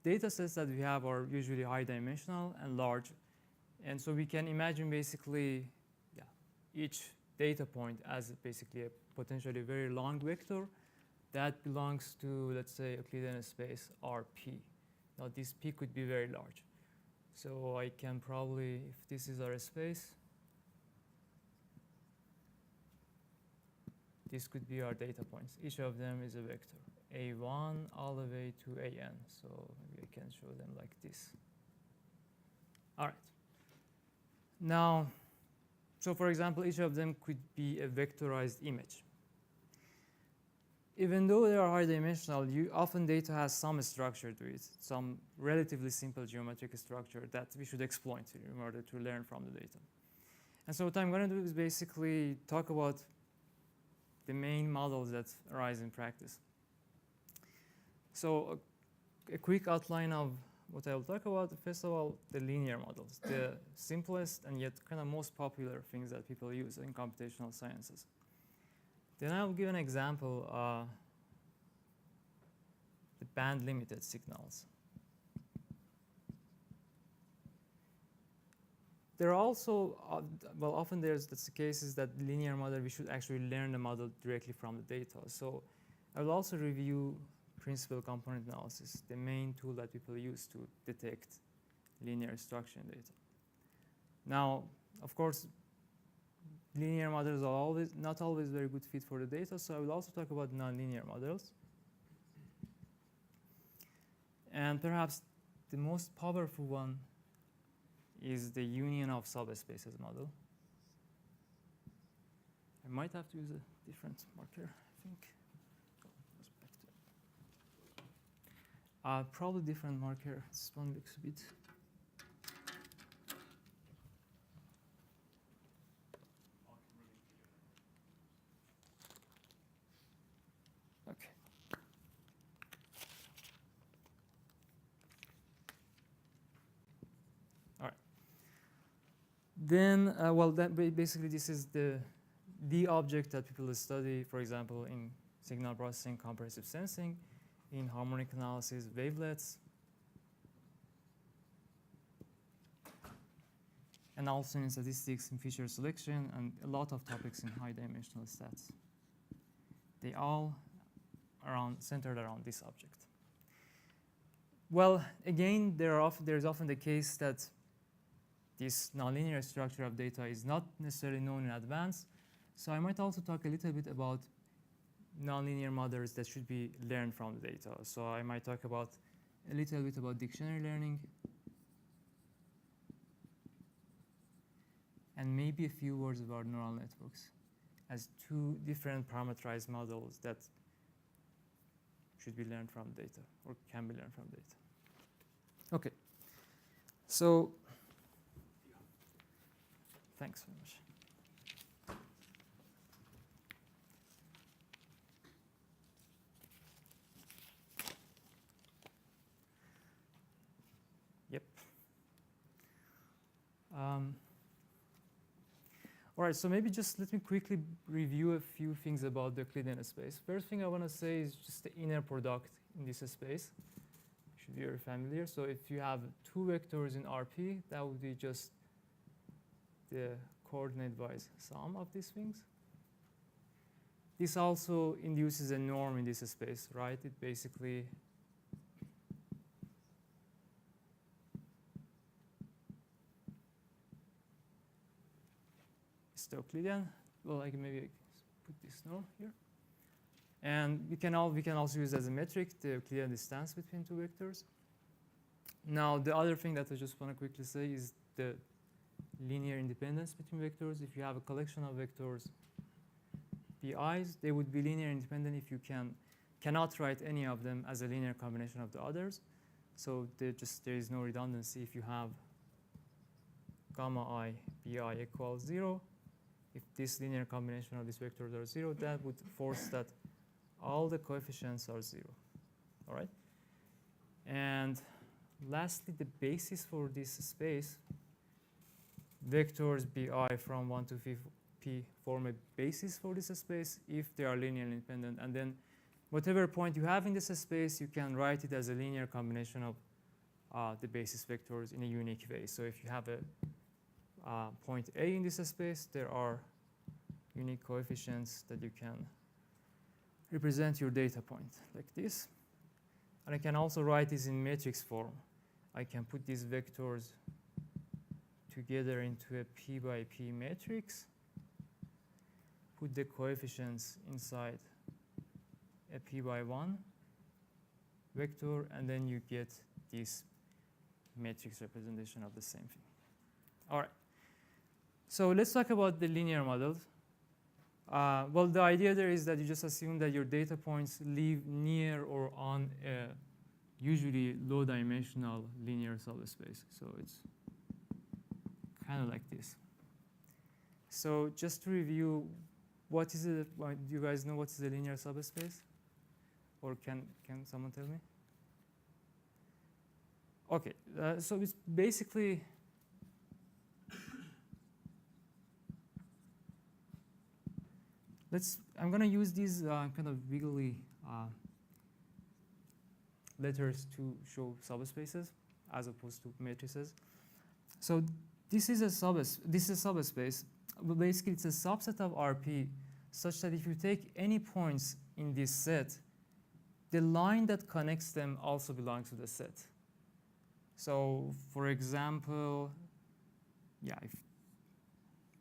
data sets that we have are usually high dimensional and large. And so we can imagine basically each data point as basically a potentially very long vector that belongs to, let's say, Euclidean space Rp. Now this P could be very large. So I can probably, if this is our space, this could be our data points. Each of them is a vector, A1 all the way to AN. So maybe I can show them like this. All right. Now, so for example, each of them could be a vectorized image. Even though they are high dimensional, often data has some structure to it, some relatively simple geometric structure that we should exploit in order to learn from the data. And so what I'm going to do is basically talk about the main models that arise in practice. So a quick outline of what I will talk about. First of all, the linear models, the simplest and yet kind of most popular things that people use in computational sciences. Then I'll give an example, the band-limited signals. There are also, well, often that's the case is that linear model, we should actually learn the model directly from the data. So I will also review principal component analysis, the main tool that people use to detect linear structure in data. Now, of course, linear models are not always very good fit for the data, so I will also talk about nonlinear models. And perhaps the most powerful one is the union-of-subspaces model. I might have to use a different marker, I think. Probably different marker. This one looks a bit. Okay. All right. Then, well, basically this is the object that people study, for example, in signal processing, comprehensive sensing, in harmonic analysis, wavelets, and also in statistics and feature selection, and a lot of topics in high dimensional stats. They all centered around this object. Well, again, there's often the case that this nonlinear structure of data is not necessarily known in advance. So I might also talk a little bit about nonlinear models that should be learned from the data. So I might talk about a little bit about dictionary learning, and maybe a few words about neural networks as two different parameterized models that should be learned from data or can be learned from data. Okay. So thanks very much. Yep. All right, so maybe just let me quickly review a few things about the Euclidean space. First thing I want to say is just the inner product in this space. You should be very familiar. So if you have two vectors in Rp, that would be just the coordinate-wise sum of these things. This also induces a norm in this space, right? It basically the Euclidean. Well, I can maybe put this norm here. And we can also use as a metric the Euclidean distance between two vectors. Now, the other thing that I just want to quickly say is the linear independence between vectors. If you have a collection of vectors, PIs, they would be linear independent if you cannot write any of them as a linear combination of the others. So there is no redundancy if you have gamma I PI equals 0. If this linear combination of these vectors are 0, that would force that all the coefficients are 0. All right? And lastly, the basis for this space, vectors bi from 1 to p form a basis for this space if they are linearly independent. And then whatever point you have in this space, you can write it as a linear combination of the basis vectors in a unique way. So if you have a point A in this space, there are unique coefficients that you can represent your data point like this. And I can also write this in matrix form. I can put these vectors together into a P by P matrix, put the coefficients inside a P by 1 vector, and then you get this matrix representation of the same thing. All right. So let's talk about the linear models. Well, the idea there is that you just assume that your data points live near or on a usually low-dimensional linear subspace. So it's kind of like this. So just to review, what is it? Do you guys know what is a linear subspace? Or can someone tell me? Okay, so it's basically I'm going to use these kind of wiggly letters to show subspaces as opposed to matrices. So this is a subspace, but basically it's a subset of RP such that if you take any points in this set, the line that connects them also belongs to the set. So for example, yeah, if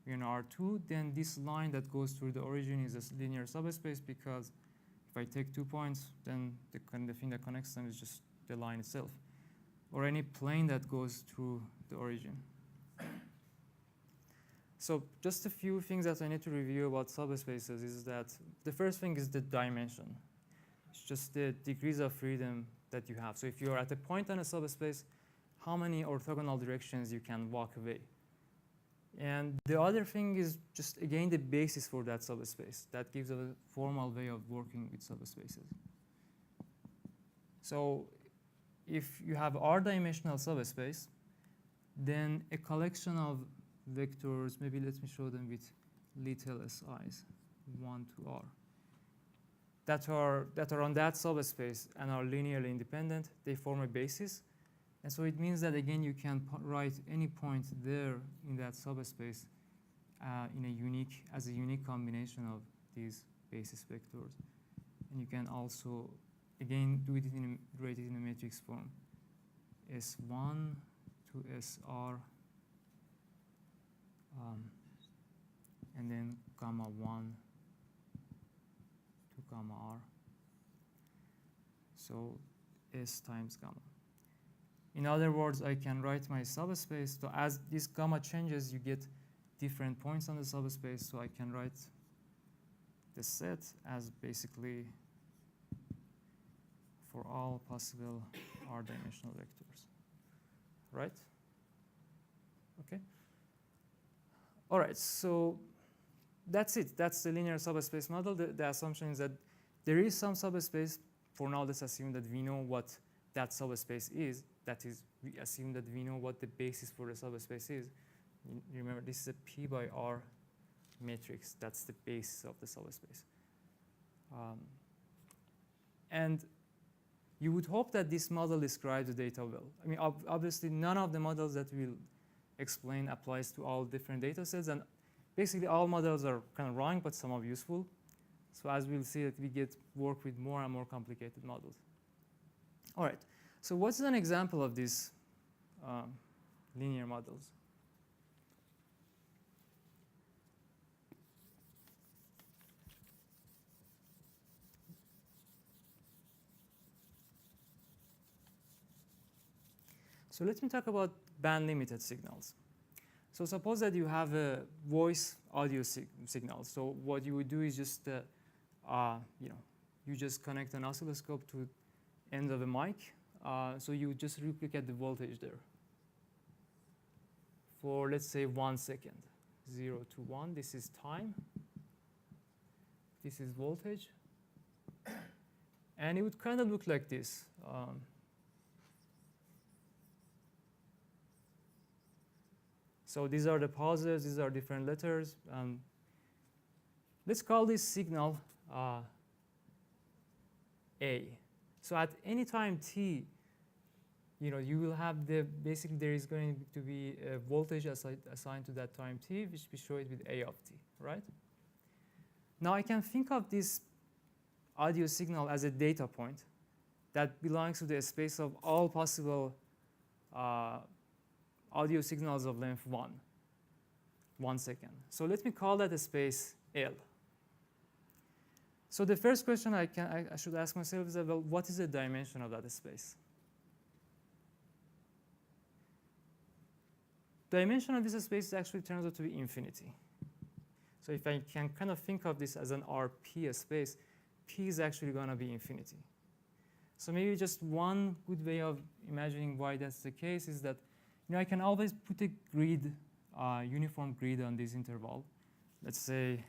you're in R2, then this line that goes through the origin is a linear subspace, because if I take 2 points, then the thing that connects them is just the line itself, or any plane that goes through the origin. So just a few things that I need to review about subspaces is that the first thing is the dimension. It's just the degrees of freedom that you have. So if you're at a point on a subspace, how many orthogonal directions you can walk away. And the other thing is just, again, the basis for that subspace. That gives a formal way of working with subspaces. So if you have R-dimensional subspace, then a collection of vectors, maybe let me show them with little si's, 1 to R, that are on that subspace and are linearly independent, they form a basis. And so it means that, again, you can write any point there in that subspace as a unique combination of these basis vectors. And you can also, again, write it in a matrix form. S1 to SR, and then gamma 1 to gamma R. So S times gamma. In other words, I can write my subspace. So as this gamma changes, you get different points on the subspace. So I can write the set as basically for all possible R-dimensional vectors. Right? Okay. All right, so that's it. That's the linear subspace model. The assumption is that there is some subspace. For now, let's assume that we know what that subspace is. That is, we assume that we know what the basis for the subspace is. Remember, this is a P by R matrix. That's the basis of the subspace. And you would hope that this model describes the data well. I mean, obviously, none of the models that we'll explain applies to all different data sets. And basically, all models are kind of wrong, but some are useful. So as we'll see, that we get work with more and more complicated models. All right. So what's an example of these linear models? So let me talk about band-limited signals. So suppose that you have a voice audio signal. So what you would do is just, you just connect an oscilloscope to end of a mic. So you just replicate the voltage there for, let's say, 1 second. 0 to 1, this is time. This is voltage. And it would kind of look like this. So these are the pauses, these are different letters. Let's call this signal A. So at any time t, you will have basically there is going to be a voltage assigned to that time t, which we show it with a of t, right? Now I can think of this audio signal as a data point that belongs to the space of all possible audio signals of length 1 second. So let me call that a space L. So the first question I should ask myself is, well, what is the dimension of that space? Dimension of this space actually turns out to be infinity. So if I can kind of think of this as an RP space, P is actually going to be infinity. So maybe just one good way of imagining why that's the case is that I can always put a grid, uniform grid on this interval. Let's say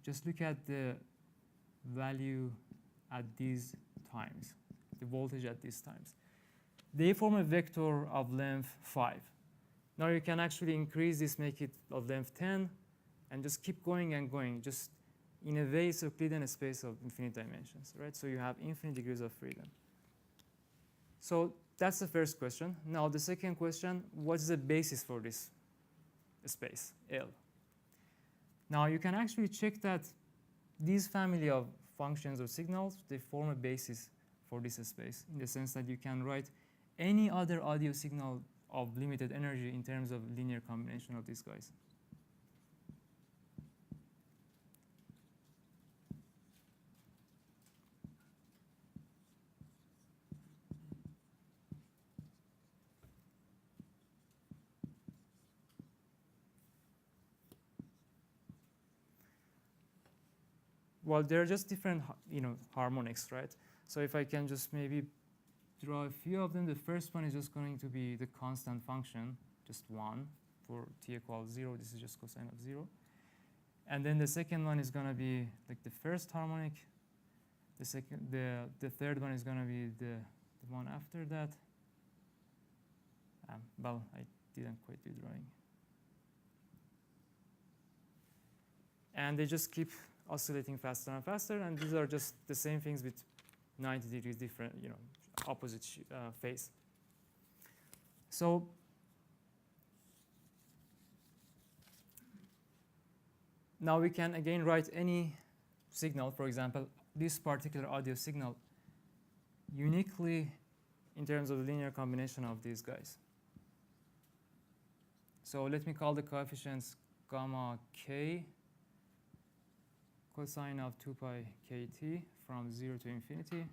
just look at the value at these times, the voltage at these times. They form a vector of length 5. Now you can actually increase this, make it of length 10, and just keep going and going. Just in a way, it's a Euclidean space of infinite dimensions, right? So you have infinite degrees of freedom. So that's the first question. Now the second question, what is the basis for this space, L? Now you can actually check that these family of functions or signals, they form a basis for this space in the sense that you can write any other audio signal of limited energy in terms of linear combination of these guys. Well, they're just different, harmonics, right? So if I can just maybe draw a few of them, the first one is just going to be the constant function, just 1 for t equals 0. This is just cosine of 0. And then the second one is going to be like the first harmonic. The third one is going to be the one after that. Well, I didn't quite do drawing. And they just keep oscillating faster and faster, and these are just the same things with 90 degrees different, opposite phase. So now we can again write any signal, for example, this particular audio signal, uniquely in terms of the linear combination of these guys. So let me call the coefficients gamma k cosine of 2 pi kt from 0 to infinity,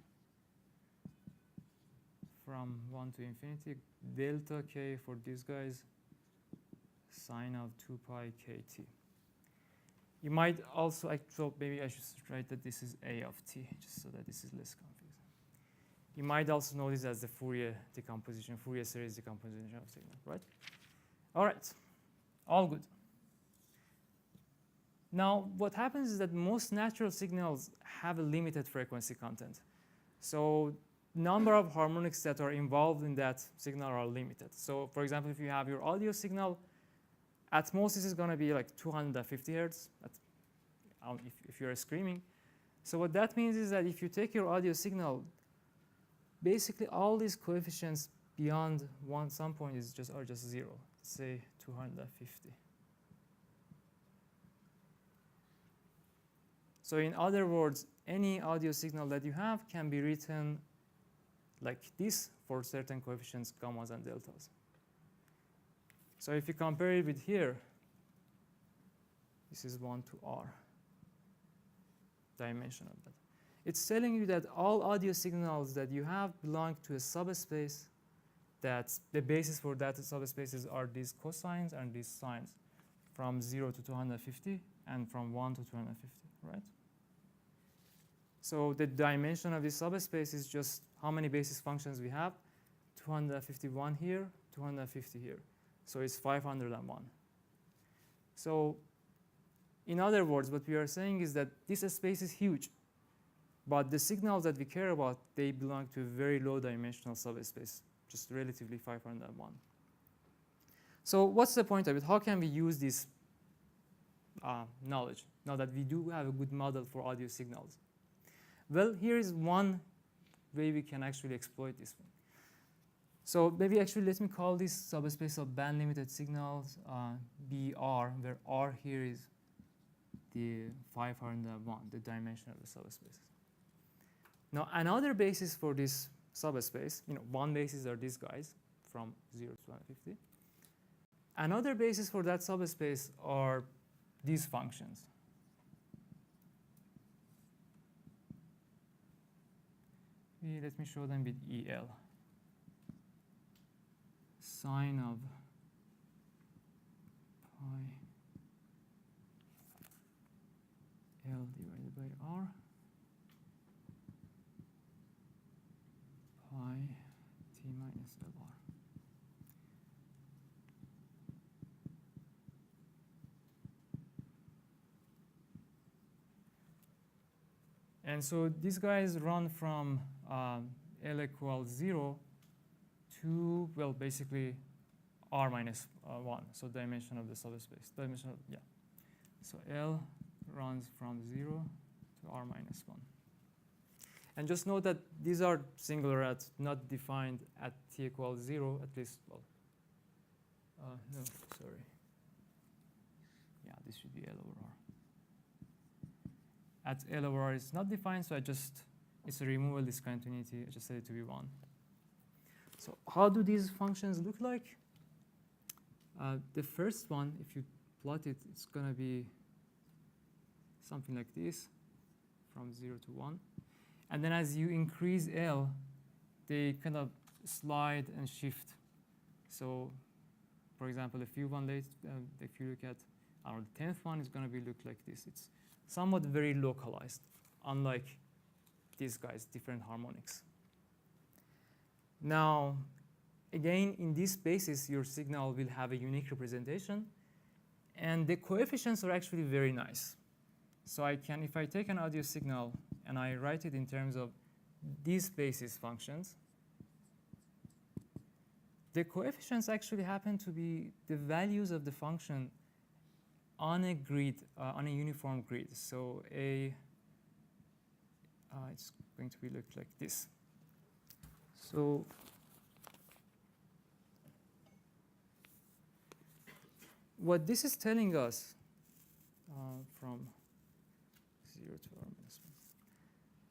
from 1 to infinity, delta k for these guys, sine of 2 pi kt. You might also, so maybe I should write that this is a of t, just so that this is less confusing. You might also know this as the Fourier decomposition, Fourier series decomposition of signal, right? All right, all good. Now, what happens is that most natural signals have a limited frequency content. So number of harmonics that are involved in that signal are limited. So for example, if you have your audio signal, at most this is going to be like 250 hertz if you're screaming. So what that means is that if you take your audio signal, basically all these coefficients beyond some point are just 0. Let's say 250. So in other words, any audio signal that you have can be written like this for certain coefficients, gammas and deltas. So if you compare it with here, this is 1 to r dimension of that. It's telling you that all audio signals that you have belong to a subspace, that the basis for that subspaces are these cosines and these sines from 0 to 250 and from 1 to 250, right? So the dimension of this subspace is just how many basis functions we have. 251 here, 250 here. So it's 501. So in other words, what we are saying is that this space is huge, but the signals that we care about, they belong to a very low dimensional subspace, just relatively 501. So what's the point of it? How can we use this knowledge now that we do have a good model for audio signals? Well, here is one way we can actually exploit this one. So maybe actually let me call this subspace of band-limited signals BR, where R here is the 501, the dimension of the subspaces. Now another basis for this subspace, one basis are these guys from 0 to 150. Another basis for that subspace are these functions. Let me show them with EL. Sine of pi L divided by R pi T minus LR. And so these guys run from L equals 0 to, well, basically R minus 1, so dimension of the subspace. So L runs from 0 to R minus 1. And just note that these are singular at not defined at T equals 0, at least, well, no, sorry. Yeah, this should be L over R. At L over R is not defined, so it's a removal discontinuity. I just set it to be 1. So how do these functions look like? The first one, if you plot it, it's going to be something like this, from 0 to 1. And then as you increase L, they kind of slide and shift. So for example, if you look at the 10th one, is going to look like this. It's somewhat very localized, unlike these guys, different harmonics. Now, again, in this basis, your signal will have a unique representation, and the coefficients are actually very nice. So if I take an audio signal and I write it in terms of these basis functions, the coefficients actually happen to be the values of the function on a grid, on a uniform grid. So it's going to look like this. So what this is telling us from 0 to R minus 1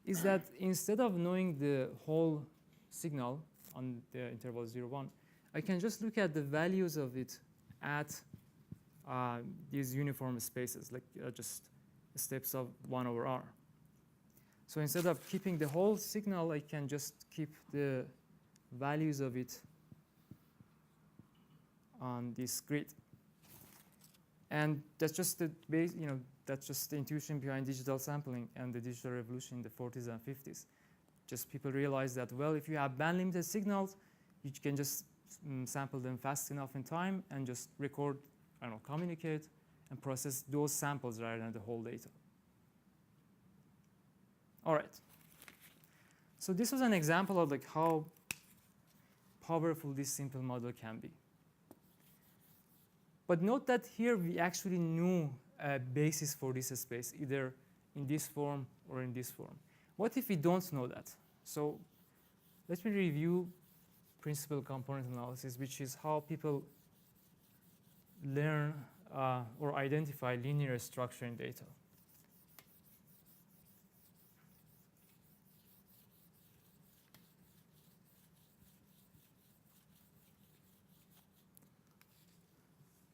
is that instead of knowing the whole signal on the interval 0, 1, I can just look at the values of it at these uniform spaces, like just steps of 1 over R. So instead of keeping the whole signal, I can just keep the values of it on this grid. And that's just the base, that's just the intuition behind digital sampling and the digital revolution in the 40s and 50s. Just people realized that, well, if you have band-limited signals, you can just sample them fast enough in time and just record, communicate and process those samples rather than the whole data. All right. So this was an example of how powerful this simple model can be. But note that here we actually knew a basis for this space, either in this form or in this form. What if we don't know that? So let me review principal component analysis, which is how people learn or identify linear structure in data.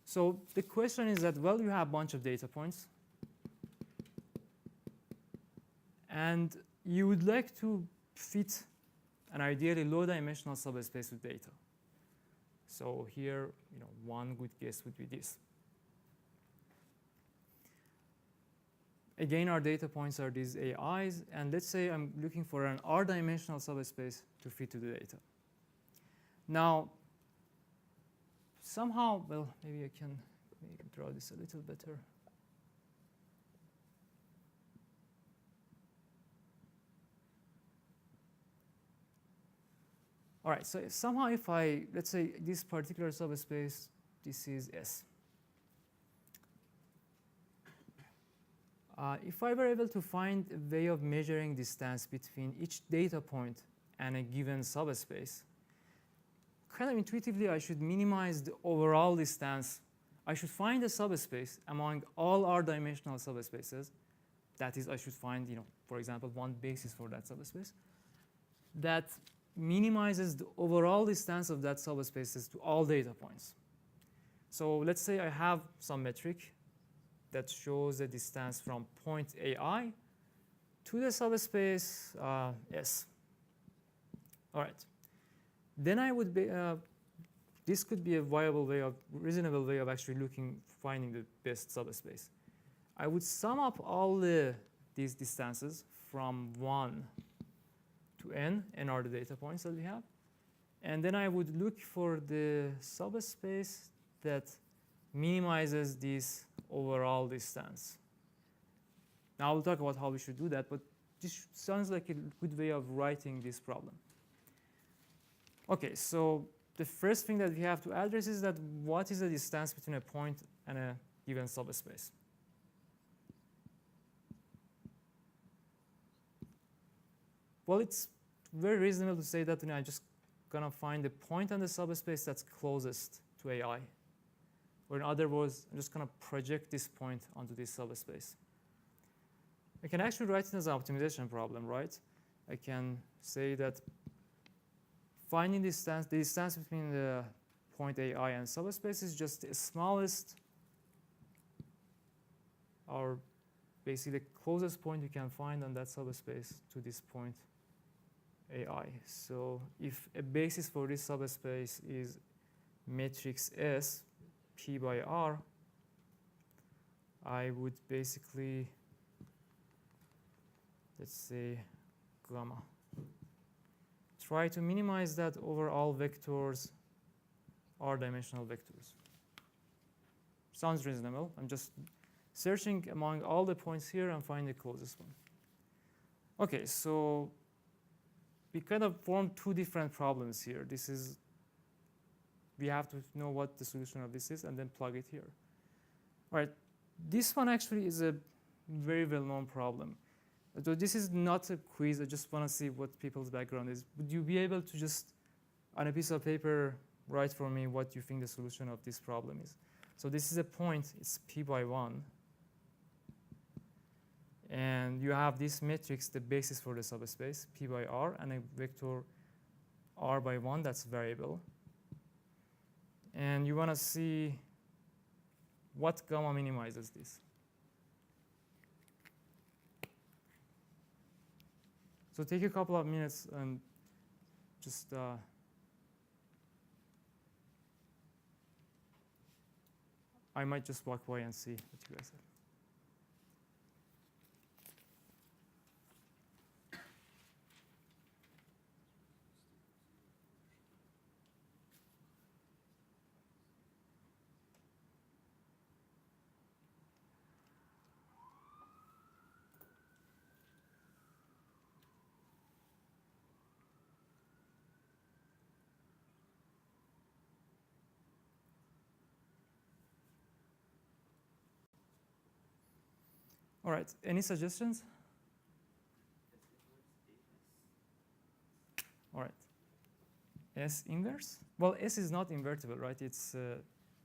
So the question is that, well, you have a bunch of data points, and you would like to fit an ideally low-dimensional subspace with data. So here, one good guess would be this. Again, our data points are these AIs, and let's say I'm looking for an R-dimensional subspace to fit to the data. Now, somehow, well, maybe I can draw this a little better. All right, so somehow if let's say this particular subspace, this is S. If I were able to find a way of measuring distance between each data point and a given subspace, kind of intuitively I should minimize the overall distance. I should find a subspace among all r-dimensional subspaces. That is, I should find, for example, one basis for that subspace that minimizes the overall distance of that subspaces to all data points. So let's say I have some metric that shows the distance from point AI to the subspace S. All right. Then I would be, this could be a viable way of, reasonable way of actually finding the best subspace. I would sum up all these distances from 1 to n are the data points that we have. And then I would look for the subspace that minimizes this overall distance. Now we'll talk about how we should do that, but this sounds like a good way of writing this problem. Okay, so the first thing that we have to address is that what is the distance between a point and a given subspace? Well, it's very reasonable to say that I'm just going to find the point on the subspace that's closest to AI. Or in other words, I'm just going to project this point onto this subspace. I can actually write it as an optimization problem, right? I can say that finding the distance between the point AI and subspace is just the smallest, or basically the closest point you can find on that subspace to this point AI. So if a basis for this subspace is matrix S, P by R, I would basically, let's say, gamma. Try to minimize that over all vectors, r-dimensional vectors. Sounds reasonable. I'm just searching among all the points here and find the closest one. Okay, so we kind of formed two different problems here. This is, we have to know what the solution of this is and then plug it here. All right, this one actually is a very well-known problem. So this is not a quiz. I just want to see what people's background is. Would you be able to just, on a piece of paper, write for me what you think the solution of this problem is? So this is a point. It's P by 1. And you have this matrix, the basis for the subspace, P by R, and a vector R by 1 that's variable. And you want to see what gamma minimizes this. So take a couple of minutes and just I might just walk by and see what you guys have. All right, any suggestions? All right, S inverse? Well, S is not invertible, right? It's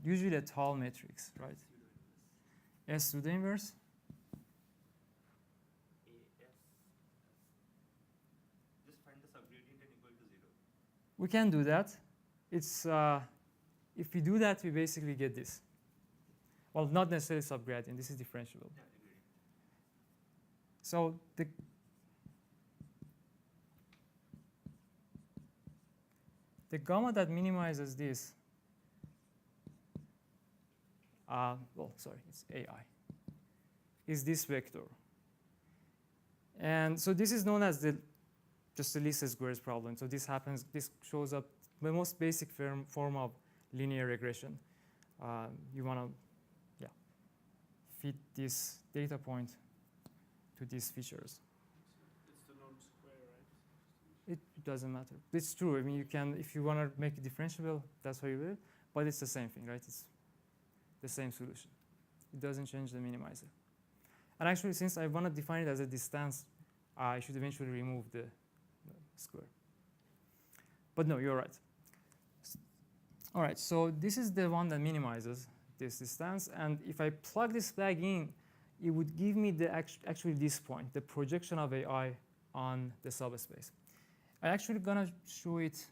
usually a tall matrix, right? S pseudo inverse? Just find the subgradient and equal to 0. We can do that. It's if we do that, we basically get this. Well, not necessarily subgradient. This is differentiable. Yeah. So the gamma that minimizes this, it's AI, is this vector. And so this is known as just the least squares problem. So this shows up the most basic form of linear regression. You want to fit this data point to these features. It's the norm square, right? It doesn't matter. It's true. I mean, you can, if you want to make it differentiable, that's how you do it. But it's the same thing, right? It's the same solution. It doesn't change the minimizer. And actually, since I want to define it as a distance, I should eventually remove the square. But no, you're right. All right, so this is the one that minimizes this distance. And if I plug this flag in, it would give me the actually this point, the projection of AI on the subspace. I'm actually going to show it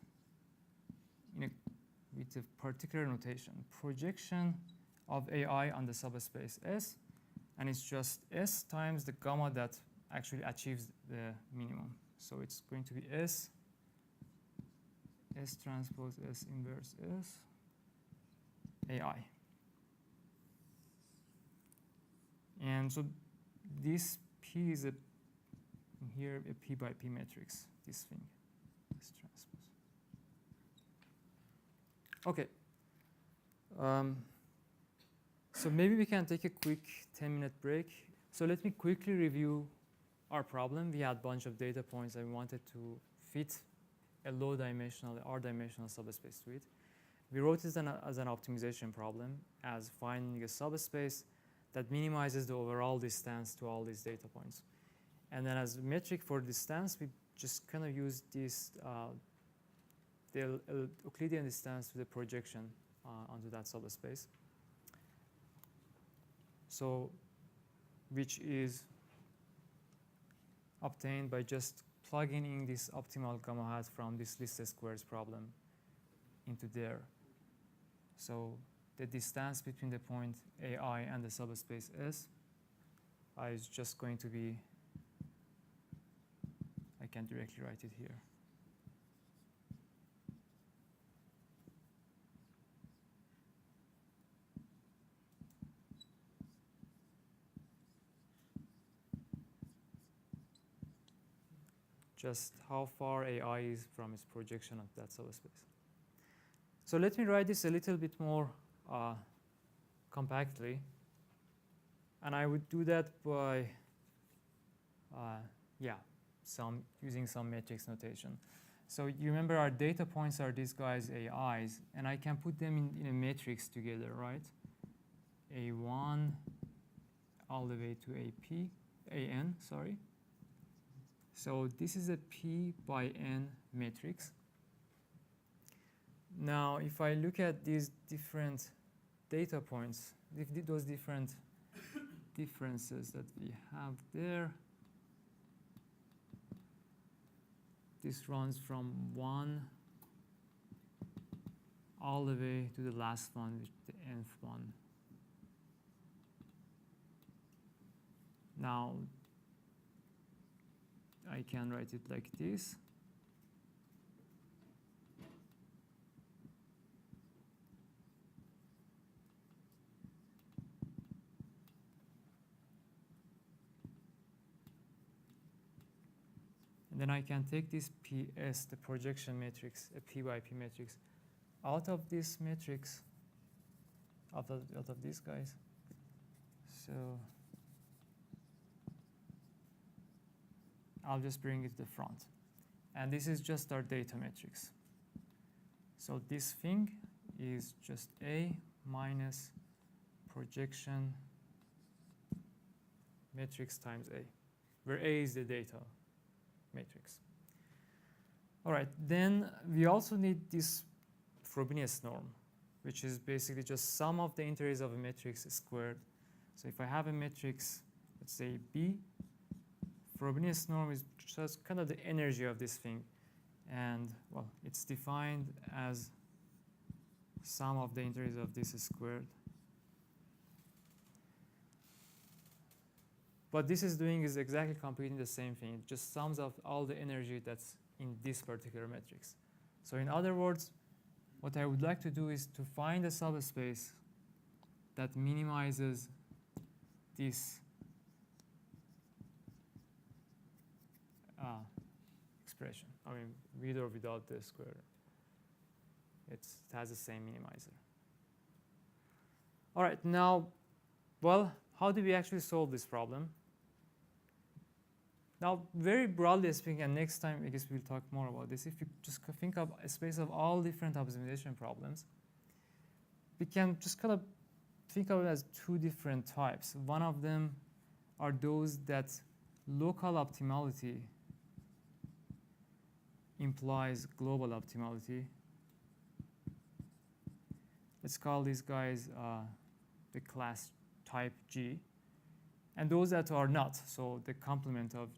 with a particular notation. Projection of AI on the subspace S, and it's just S times the gamma that actually achieves the minimum. So it's going to be S transpose S inverse S AI. And so this P is here a P by P matrix, this thing, S transpose. Okay. So maybe we can take a quick 10-minute break. So let me quickly review our problem. We had a bunch of data points and we wanted to fit a low-dimensional, R-dimensional subspace to it. We wrote it as an optimization problem, as finding a subspace that minimizes the overall distance to all these data points. And then as a metric for distance, we just kind of use this, the Euclidean distance to the projection onto that subspace. So, which is obtained by just plugging in this optimal gamma hat from this least squares problem into there. So the distance between the point AI and the subspace S is just going to be, I can directly write it here. Just how far AI is from its projection of that subspace. So let me write this a little bit more compactly. And I would do that by, using some matrix notation. So you remember our data points are these guys, AIs, and I can put them in a matrix together, right? A1 all the way to AN, sorry. So this is a P by N matrix. Now, if I look at these different data points, those different differences that we have there, this runs from 1 all the way to the last one, which is the nth one. Now, I can write it like this. And then I can take this PS, the projection matrix, a P by P matrix, out of this matrix, out of these guys. So I'll just bring it to the front. And this is just our data matrix. So this thing is just A minus projection matrix times A, where A is the data matrix. All right, then we also need this Frobenius norm, which is basically just sum of the integers of a matrix squared. So if I have a matrix, let's say B, Frobenius norm is just kind of the energy of this thing. And, well, it's defined as sum of the integers of this squared. What this is doing is exactly computing the same thing. It just sums up all the energy that's in this particular matrix. So in other words, what I would like to do is to find a subspace that minimizes this expression. I mean, with or without the square. It has the same minimizer. All right, now, well, how do we actually solve this problem? Now, very broadly speaking, and next time I guess we'll talk more about this, if you just think of a space of all different optimization problems, we can just kind of think of it as two different types. One of them are those that local optimality implies global optimality. Let's call these guys the class type G. And those that are not, so the complement of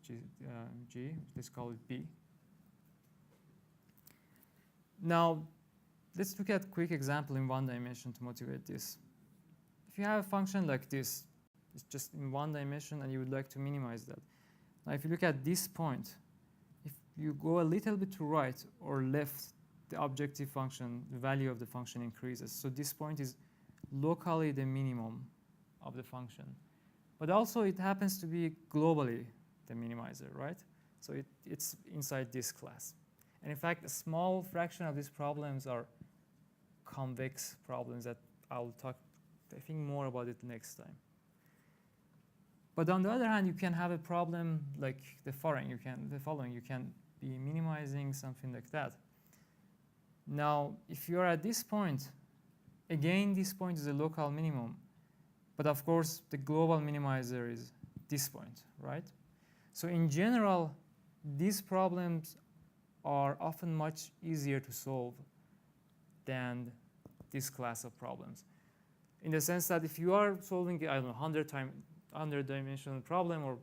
G, let's call it B. Now, let's look at a quick example in one dimension to motivate this. If you have a function like this, it's just in one dimension and you would like to minimize that. Now, if you look at this point, if you go a little bit to right or left, the objective function, the value of the function increases. So this point is locally the minimum of the function. But also it happens to be globally the minimizer, right? So it's inside this class. And in fact, a small fraction of these problems are convex problems that I'll talk, I think, more about it next time. But on the other hand, you can have a problem like the following. You can be minimizing something like that. Now, if you're at this point, again, this point is a local minimum. But of course, the global minimizer is this point, right? So in general, these problems are often much easier to solve than this class of problems. In the sense that if you are solving, I don't know, 100-dimensional problem or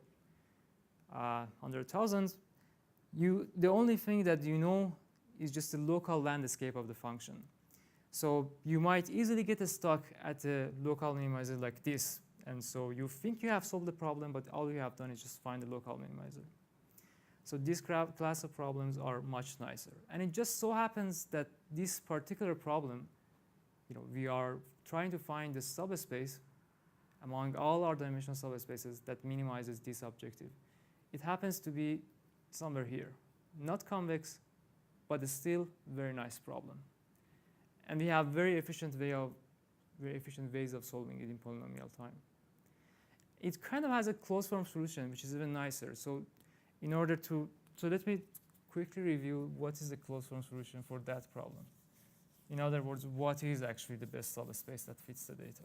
100,000, the only thing that you know is just the local landscape of the function. So you might easily get stuck at a local minimizer like this. And so you think you have solved the problem, but all you have done is just find the local minimizer. So this class of problems are much nicer. And it just so happens that this particular problem, we are trying to find the subspace among all our dimensional subspaces that minimizes this objective. It happens to be somewhere here. Not convex, but it's still a very nice problem. And we have very efficient ways of solving it in polynomial time. It kind of has a closed form solution, which is even nicer. So let me quickly review what is the closed form solution for that problem. In other words, what is actually the best subspace that fits the data?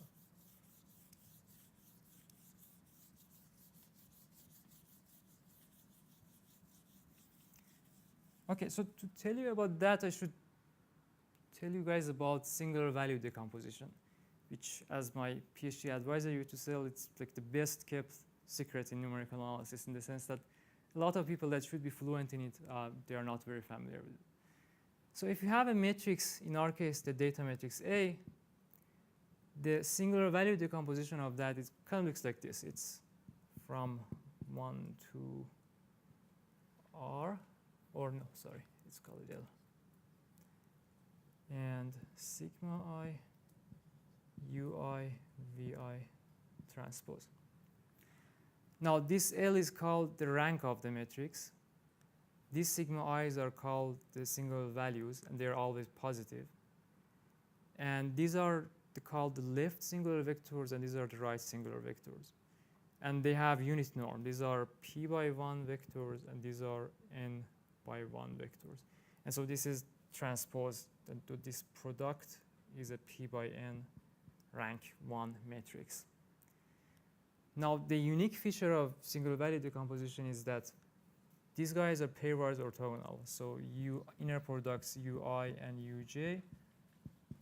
Okay, so to tell you about that, I should tell you guys about singular value decomposition, which, as my PhD advisor used to say, it's like the best kept secret in numerical analysis, in the sense that a lot of people that should be fluent in it, they are not very familiar with it. So if you have a matrix, in our case, the data matrix A, the singular value decomposition of that kind of looks like this. It's from 1 to R, or no, sorry, it's called L. And sigma I, ui, vi transpose. Now, this L is called the rank of the matrix. These sigma i's are called the singular values, and they're always positive. And these are called the left singular vectors, and these are the right singular vectors. And they have unit norm. These are p by 1 vectors, and these are n by 1 vectors. And so this is transpose. And this product is a p by n rank 1 matrix. Now, the unique feature of singular value decomposition is that these guys are pairwise orthogonal. So inner products ui and uj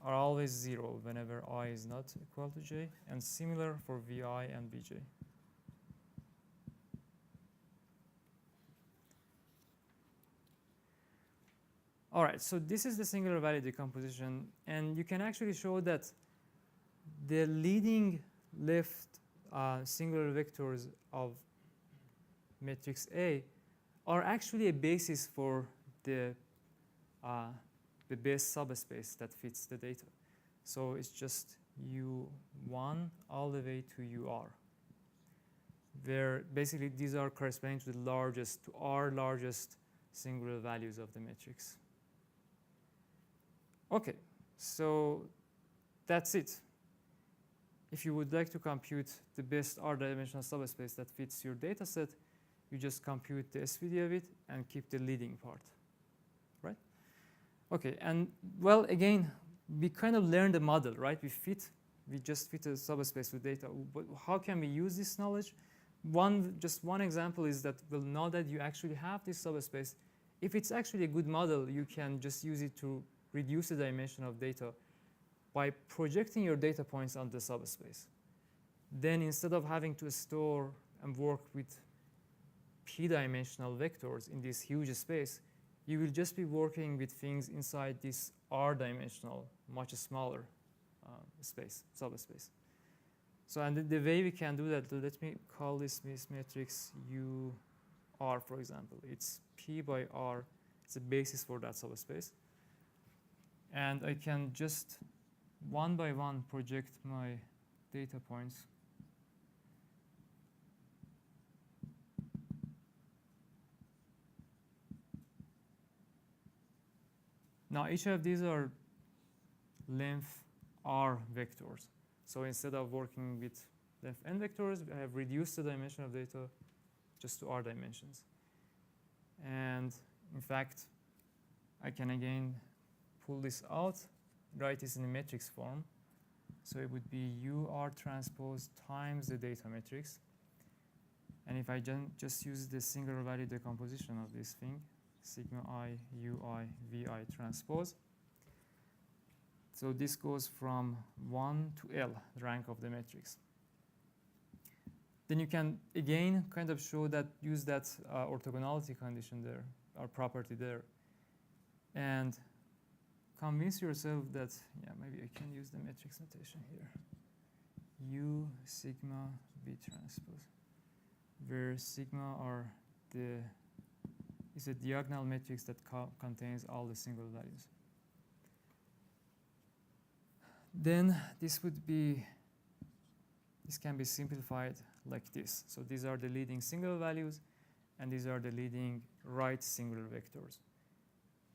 are always 0 whenever I is not equal to j, and similar for vi and bj. All right, so this is the singular value decomposition, and you can actually show that the leading left singular vectors of matrix A are actually a basis for the base subspace that fits the data. So it's just U1 all the way to UR, where basically these are corresponding to our largest singular values of the matrix. Okay, so that's it. If you would like to compute the best R-dimensional subspace that fits your data set, you just compute the SVD of it and keep the leading part, right? Okay, and well, again, we kind of learned the model, right? We just fit a subspace with data. But how can we use this knowledge? just one example is that, well, now that you actually have this subspace, if it's actually a good model, you can just use it to reduce the dimension of data by projecting your data points on the subspace. Then instead of having to store and work with p-dimensional vectors in this huge space, you will just be working with things inside this r-dimensional, much smaller subspace. So, and the way we can do that, let me call this matrix UR, for example. It's P by R. It's a basis for that subspace. And I can just one by one project my data points. Now, each of these are length R vectors. So instead of working with length n vectors, I have reduced the dimension of data just to R dimensions. And in fact, I can again pull this out, write this in a matrix form. So it would be UR transpose times the data matrix. And if I just use the singular value decomposition of this thing, sigma I UI VI transpose. So this goes from 1 to L, the rank of the matrix. Then you can again kind of show that, use that orthogonality condition there, or property there, and convince yourself that, yeah, maybe I can use the matrix notation here. U sigma V transpose, where sigma is a diagonal matrix that contains all the single values. Then this can be simplified like this. So these are the leading singular values, and these are the leading right singular vectors.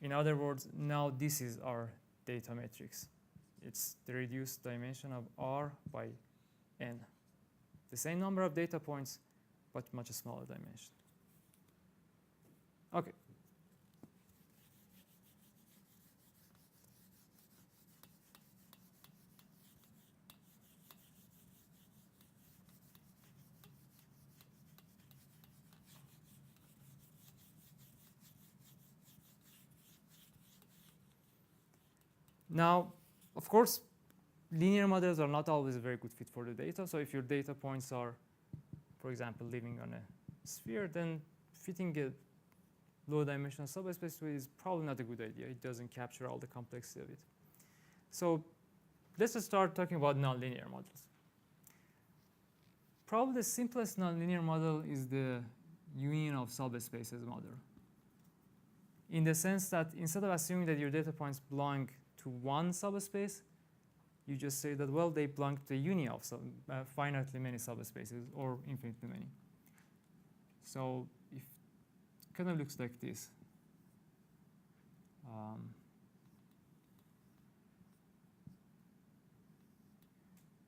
In other words, now this is our data matrix. It's the reduced dimension of R by N. The same number of data points, but much smaller dimension. Okay. Now, of course, linear models are not always a very good fit for the data. So if your data points are, for example, living on a sphere, then fitting a low-dimensional subspace is probably not a good idea. It doesn't capture all the complexity of it. So let's just start talking about nonlinear models. Probably the simplest nonlinear model is the union-of-subspaces model, in the sense that instead of assuming that your data points belong to one subspace, you just say that, well, they belong to the union of finitely many subspaces or infinitely many. So if it kind of looks like this.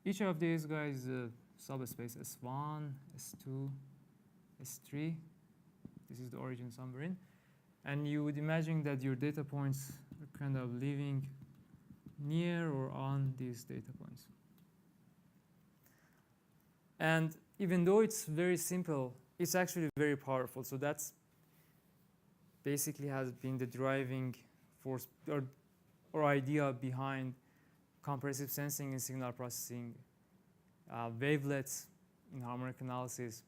Each of these guys is a subspace S1, S2, S3. This is the origin somewhere in. And you would imagine that your data points are kind of living near or on these data points. And even though it's very simple, it's actually very powerful. So that's basically has been the driving force or idea behind compressive sensing in signal processing, wavelets in harmonic analysis,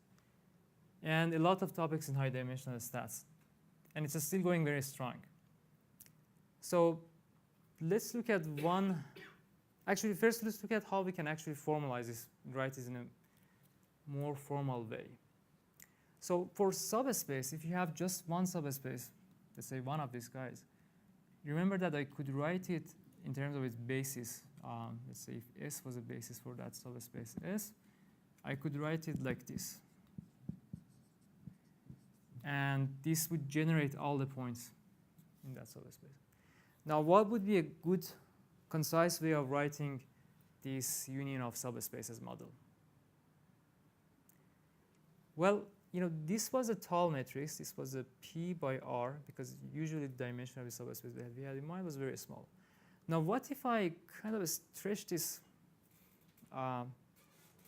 and a lot of topics in high-dimensional stats. And it's still going very strong. So let's look at one. Actually, first let's look at how we can actually formalize this, write this in a more formal way. So for subspace, if you have just one subspace, let's say one of these guys, remember that I could write it in terms of its basis. Let's say if S was a basis for that subspace S, I could write it like this. And this would generate all the points in that subspace. Now, what would be a good, concise way of writing this union of subspaces model? Well, this was a tall matrix. This was a P by R, because usually the dimension of the subspace that we had in mind was very small. Now, what if I kind of stretch this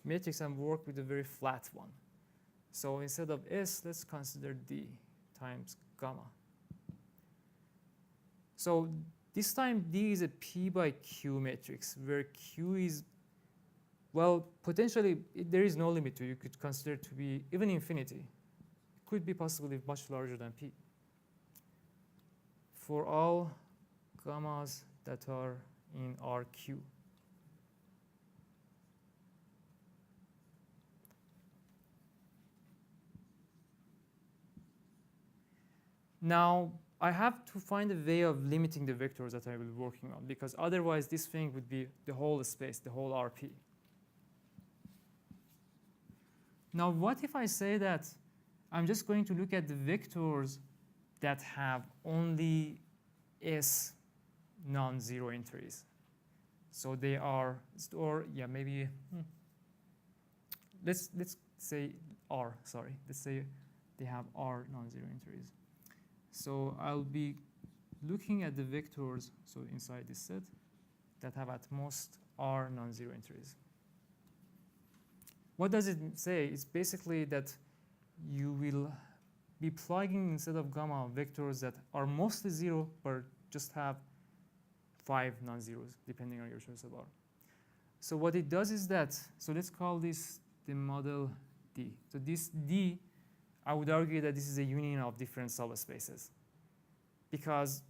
matrix and work with a very flat one? So instead of S, let's consider D times gamma. So this time D is a P by Q matrix, where Q is, well, potentially there is no limit to it. You could consider it to be even infinity. It could be possibly much larger than P. For all gammas that are in RQ. Now, I have to find a way of limiting the vectors that I will be working on, because otherwise this thing would be the whole space, the whole RP. Now, what if I say that I'm just going to look at the vectors that have only S non-zero entries? So they are, or yeah, maybe, let's say R, sorry. Let's say they have R non-zero entries. So I'll be looking at the vectors, so inside this set, that have at most R non-zero entries. What does it say? It's basically that you will be plugging instead of gamma vectors that are mostly zero, but just have 5 non-zeros, depending on your choice of R. So what it does is that, so let's call this the model D. So this D, I would argue that this is a union of different subspaces. Because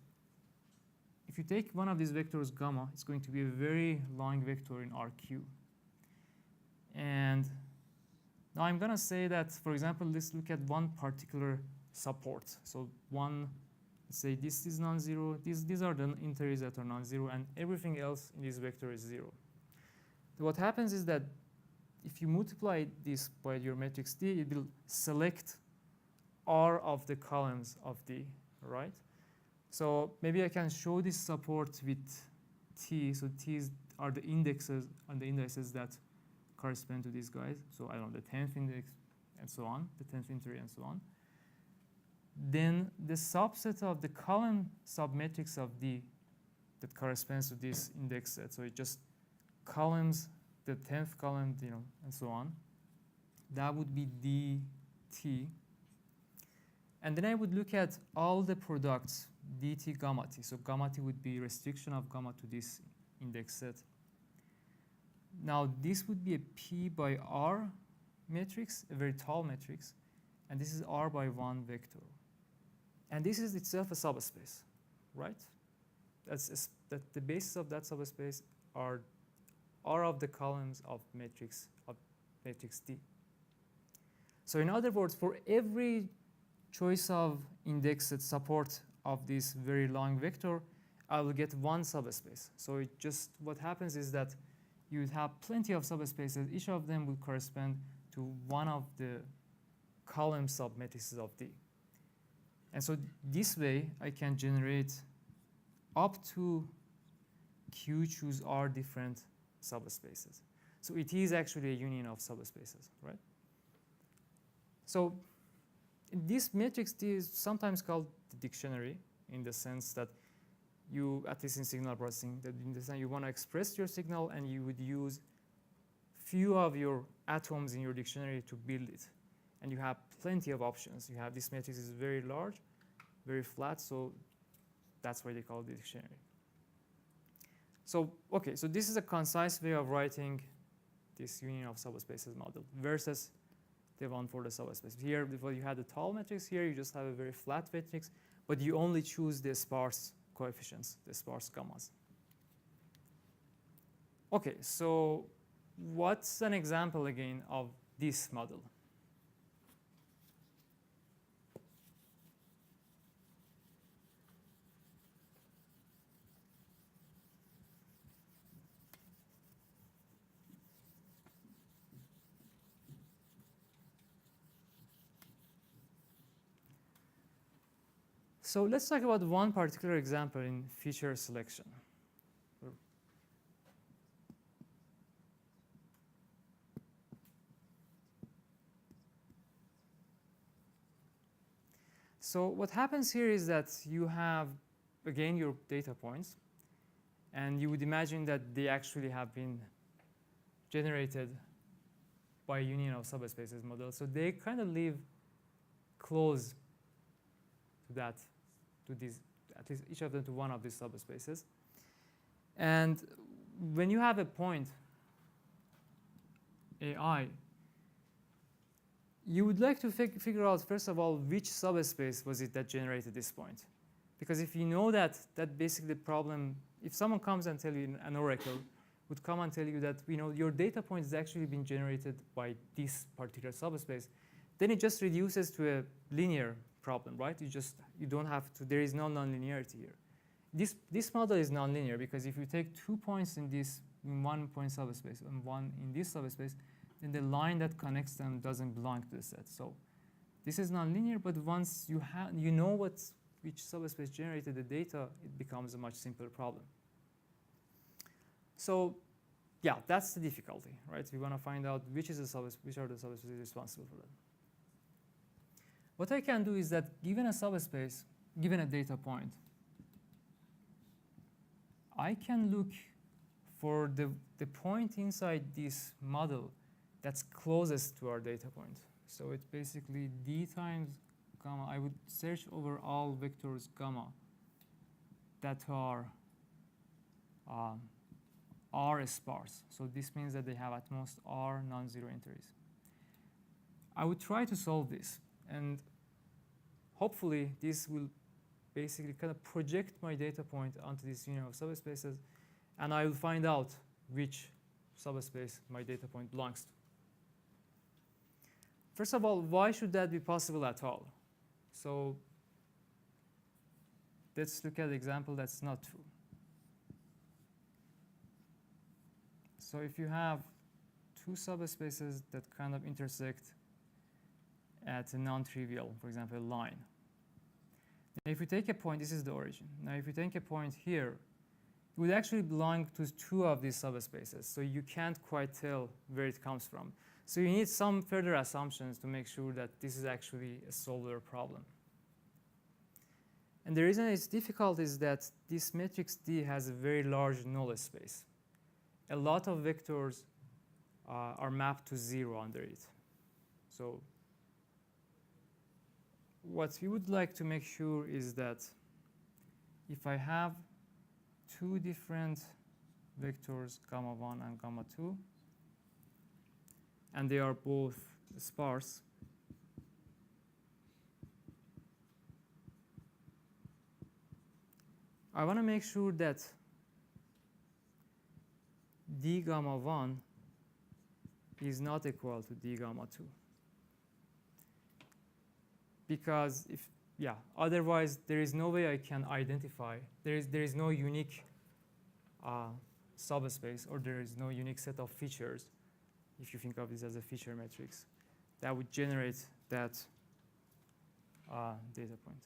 if you take one of these vectors, gamma, it's going to be a very long vector in RQ. And now I'm going to say that, for example, let's look at one particular support. So one, let's say this is non-zero. These are the entries that are non-zero, and everything else in this vector is 0. So what happens is that if you multiply this by your matrix D, it will select R of the columns of D, right? So maybe I can show this support with T. So T's are the indexes and the indices that correspond to these guys. So I don't know, the 10th index and so on, the 10th entry and so on. Then the subset of the column submatrix of D that corresponds to this index set. So it just columns, the 10th column, you know, and so on. That would be DT. And then I would look at all the products, DT gamma T. So gamma T would be restriction of gamma to this index set. Now this would be a P by R matrix, a very tall matrix. And this is R by 1 vector. And this is itself a subspace, right? That the basis of that subspace are R of the columns of matrix D. So in other words, for every choice of index that support of this very long vector, I will get one subspace. So it just, what happens is that you would have plenty of subspaces. Each of them will correspond to one of the column submatrices of D. And so this way, I can generate up to Q choose R different subspaces. So it is actually a union of subspaces, right? So this matrix D is sometimes called the dictionary, in the sense that you, at least in signal processing, that in the sense you want to express your signal and you would use few of your atoms in your dictionary to build it. And you have plenty of options. You have, this matrix is very large, very flat, so that's why they call it the dictionary. So, okay, so this is a concise way of writing this union of subspaces model versus the one for the subspace. Here, before you had a tall matrix, here you just have a very flat matrix, but you only choose the sparse coefficients, the sparse gammas. Okay, so what's an example again of this model? So let's talk about one particular example in feature selection. So what happens here is that you have, again, your data points, and you would imagine that they actually have been generated by union of subspaces model. So they kind of live close to that, to these, at least each of them to one of these subspaces. And when you have a point AI, you would like to figure out, first of all, which subspace was it that generated this point. Because if you know that basically the problem, if someone comes and tell you, an oracle would come and tell you that your data point has actually been generated by this particular subspace, then it just reduces to a linear problem, right? You don't have to, there is no nonlinearity here. This model is nonlinear because if you take 2 points in this one point subspace and one in this subspace, then the line that connects them doesn't belong to the set. So this is nonlinear, but once you know which subspace generated the data, it becomes a much simpler problem. So yeah, that's the difficulty, right? We want to find out which are the subspaces responsible for that. What I can do is that given a subspace, given a data point, I can look for the point inside this model that's closest to our data point. So it's basically d times gamma. I would search over all vectors gamma that are R sparse. So this means that they have at most R non-zero entries. I would try to solve this, and hopefully this will basically kind of project my data point onto this union of subspaces, and I will find out which subspace my data point belongs to. First of all, why should that be possible at all? So let's look at the example that's not true. So if you have two subspaces that kind of intersect at a non-trivial, for example, a line. And if we take a point, this is the origin. Now if you take a point here, it would actually belong to two of these subspaces. So you can't quite tell where it comes from. So you need some further assumptions to make sure that this is actually a solver problem. And the reason it's difficult is that this matrix D has a very large null space. A lot of vectors are mapped to 0 under it. So what we would like to make sure is that if I have two different vectors, gamma 1 and gamma 2, and they are both sparse, I want to make sure that d gamma 1 is not equal to d gamma 2. Because otherwise there is no way I can identify, there is no unique subspace, or there is no unique set of features, if you think of this as a feature matrix, that would generate that data point.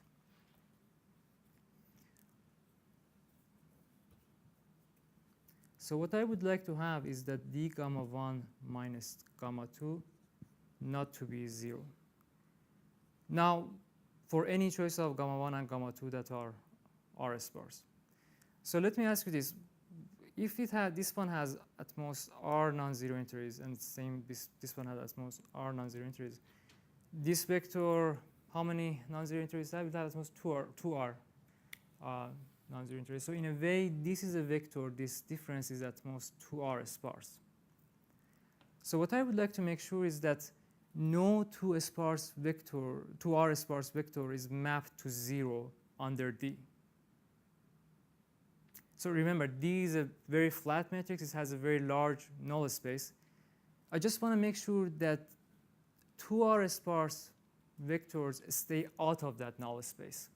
So what I would like to have is that d gamma 1 minus gamma 2 not to be 0. Now, for any choice of gamma 1 and gamma 2 that are R sparse. So let me ask you this. If this one has at most R non-zero entries, and this one has at most R non-zero entries, this vector, how many non-zero entries does it have? At most 2R non-zero entries. So in a way, this is a vector. This difference is at most 2R sparse. So what I would like to make sure is that no 2R sparse vector is mapped to 0 under D. So remember, D is a very flat matrix. It has a very large null space. I just want to make sure that 2R sparse vectors stay out of that null space.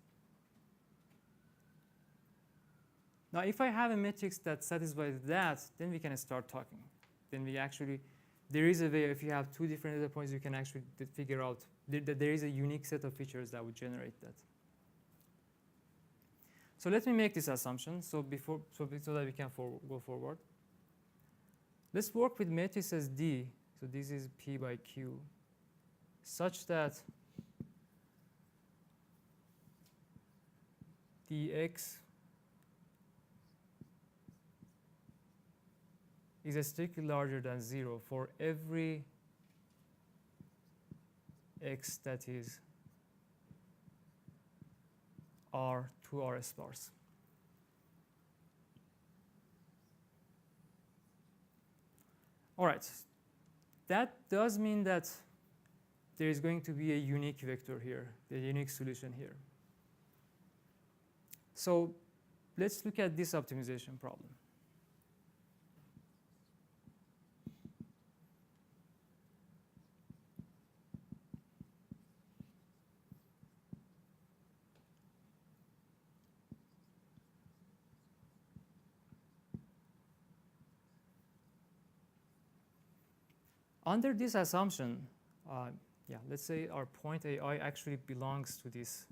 Now, if I have a matrix that satisfies that, then we can start talking. Then there is a way, if you have two different data points, you can actually figure out that there is a unique set of features that would generate that. So let me make this assumption so that we can go forward. Let's work with matrices D. So this is P by Q, such that dx is strictly larger than 0 for every x that is R to R sparse. All right, that does mean that there is going to be a unique vector here, the unique solution here. So let's look at this optimization problem. Under this assumption, let's say our point AI actually belongs to this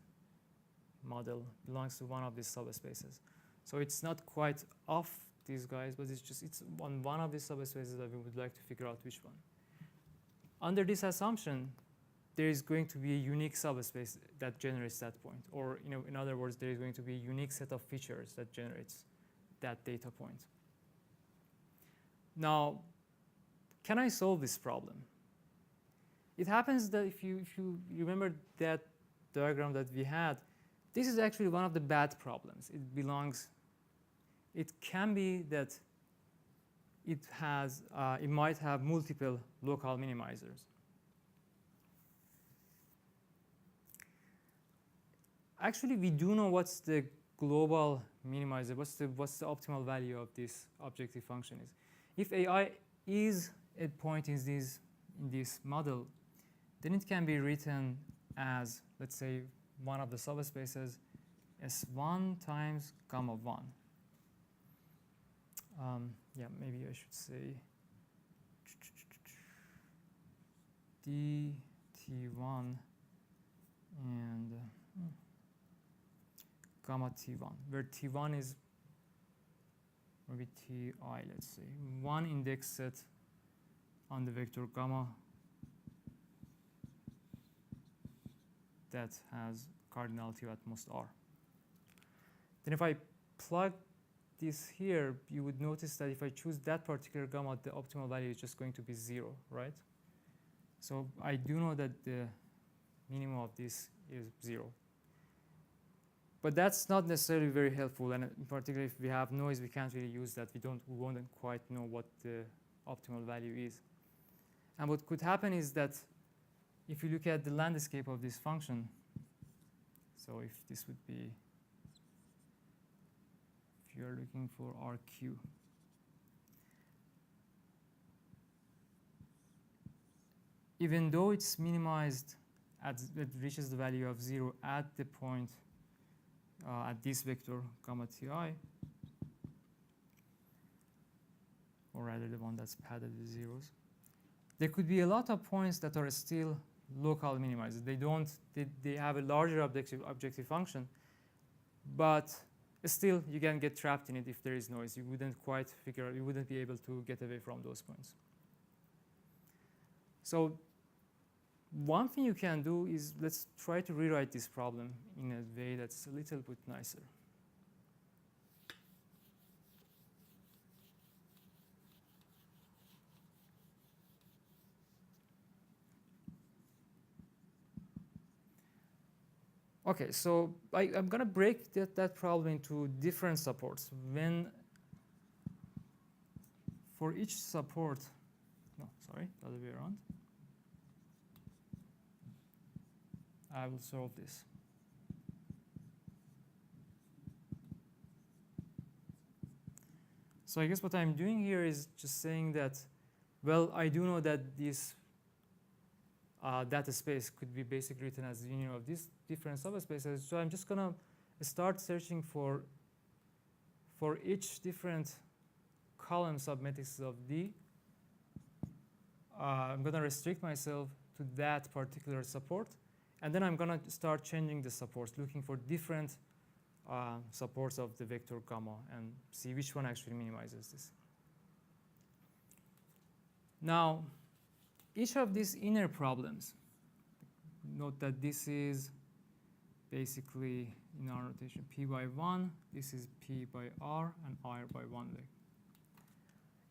model, belongs to one of these subspaces. So it's not quite off these guys, but it's on one of these subspaces that we would like to figure out which one. Under this assumption, there is going to be a unique subspace that generates that point. Or in other words, there is going to be a unique set of features that generates that data point. Now, can I solve this problem? It happens that if you remember that diagram that we had, this is actually one of the bad problems. It can be that it might have multiple local minimizers. Actually, we do know what's the global minimizer, what's the optimal value of this objective function is. If AI is a point in this model, then it can be written as, let's say, one of the subspaces S1 times gamma 1. Maybe I should say DT1 and gamma T1, where T1 is maybe Ti, let's say, one index set on the vector gamma that has cardinality at most R. Then if I plug this here, you would notice that if I choose that particular gamma, the optimal value is just going to be 0, right? So I do know that the minimum of this is 0. But that's not necessarily very helpful, and in particular, if we have noise, we can't really use that. We won't quite know what the optimal value is. And what could happen is that if you look at the landscape of this function, so if this would be, if you're looking for RQ, even though it's minimized, it reaches the value of 0 at the point at this vector gamma Ti, or rather the one that's padded with zeros, there could be a lot of points that are still local minimizers. They have a larger objective function, but still you can get trapped in it if there is noise. You wouldn't quite figure out, you wouldn't be able to get away from those points. So one thing you can do is, let's try to rewrite this problem in a way that's a little bit nicer. Okay, so I'm going to break that problem into different supports. For each support, the other way around, I will solve this. So I guess what I'm doing here is just saying that, well, I do know that this data space could be basically written as the union of these different subspaces. So I'm just going to start searching for each different column submatrix of D. I'm going to restrict myself to that particular support. And then I'm going to start changing the supports, looking for different supports of the vector gamma and see which one actually minimizes this. Now, each of these inner problems, note that this is basically, in our notation, P by 1. This is P by R and R by 1 leg.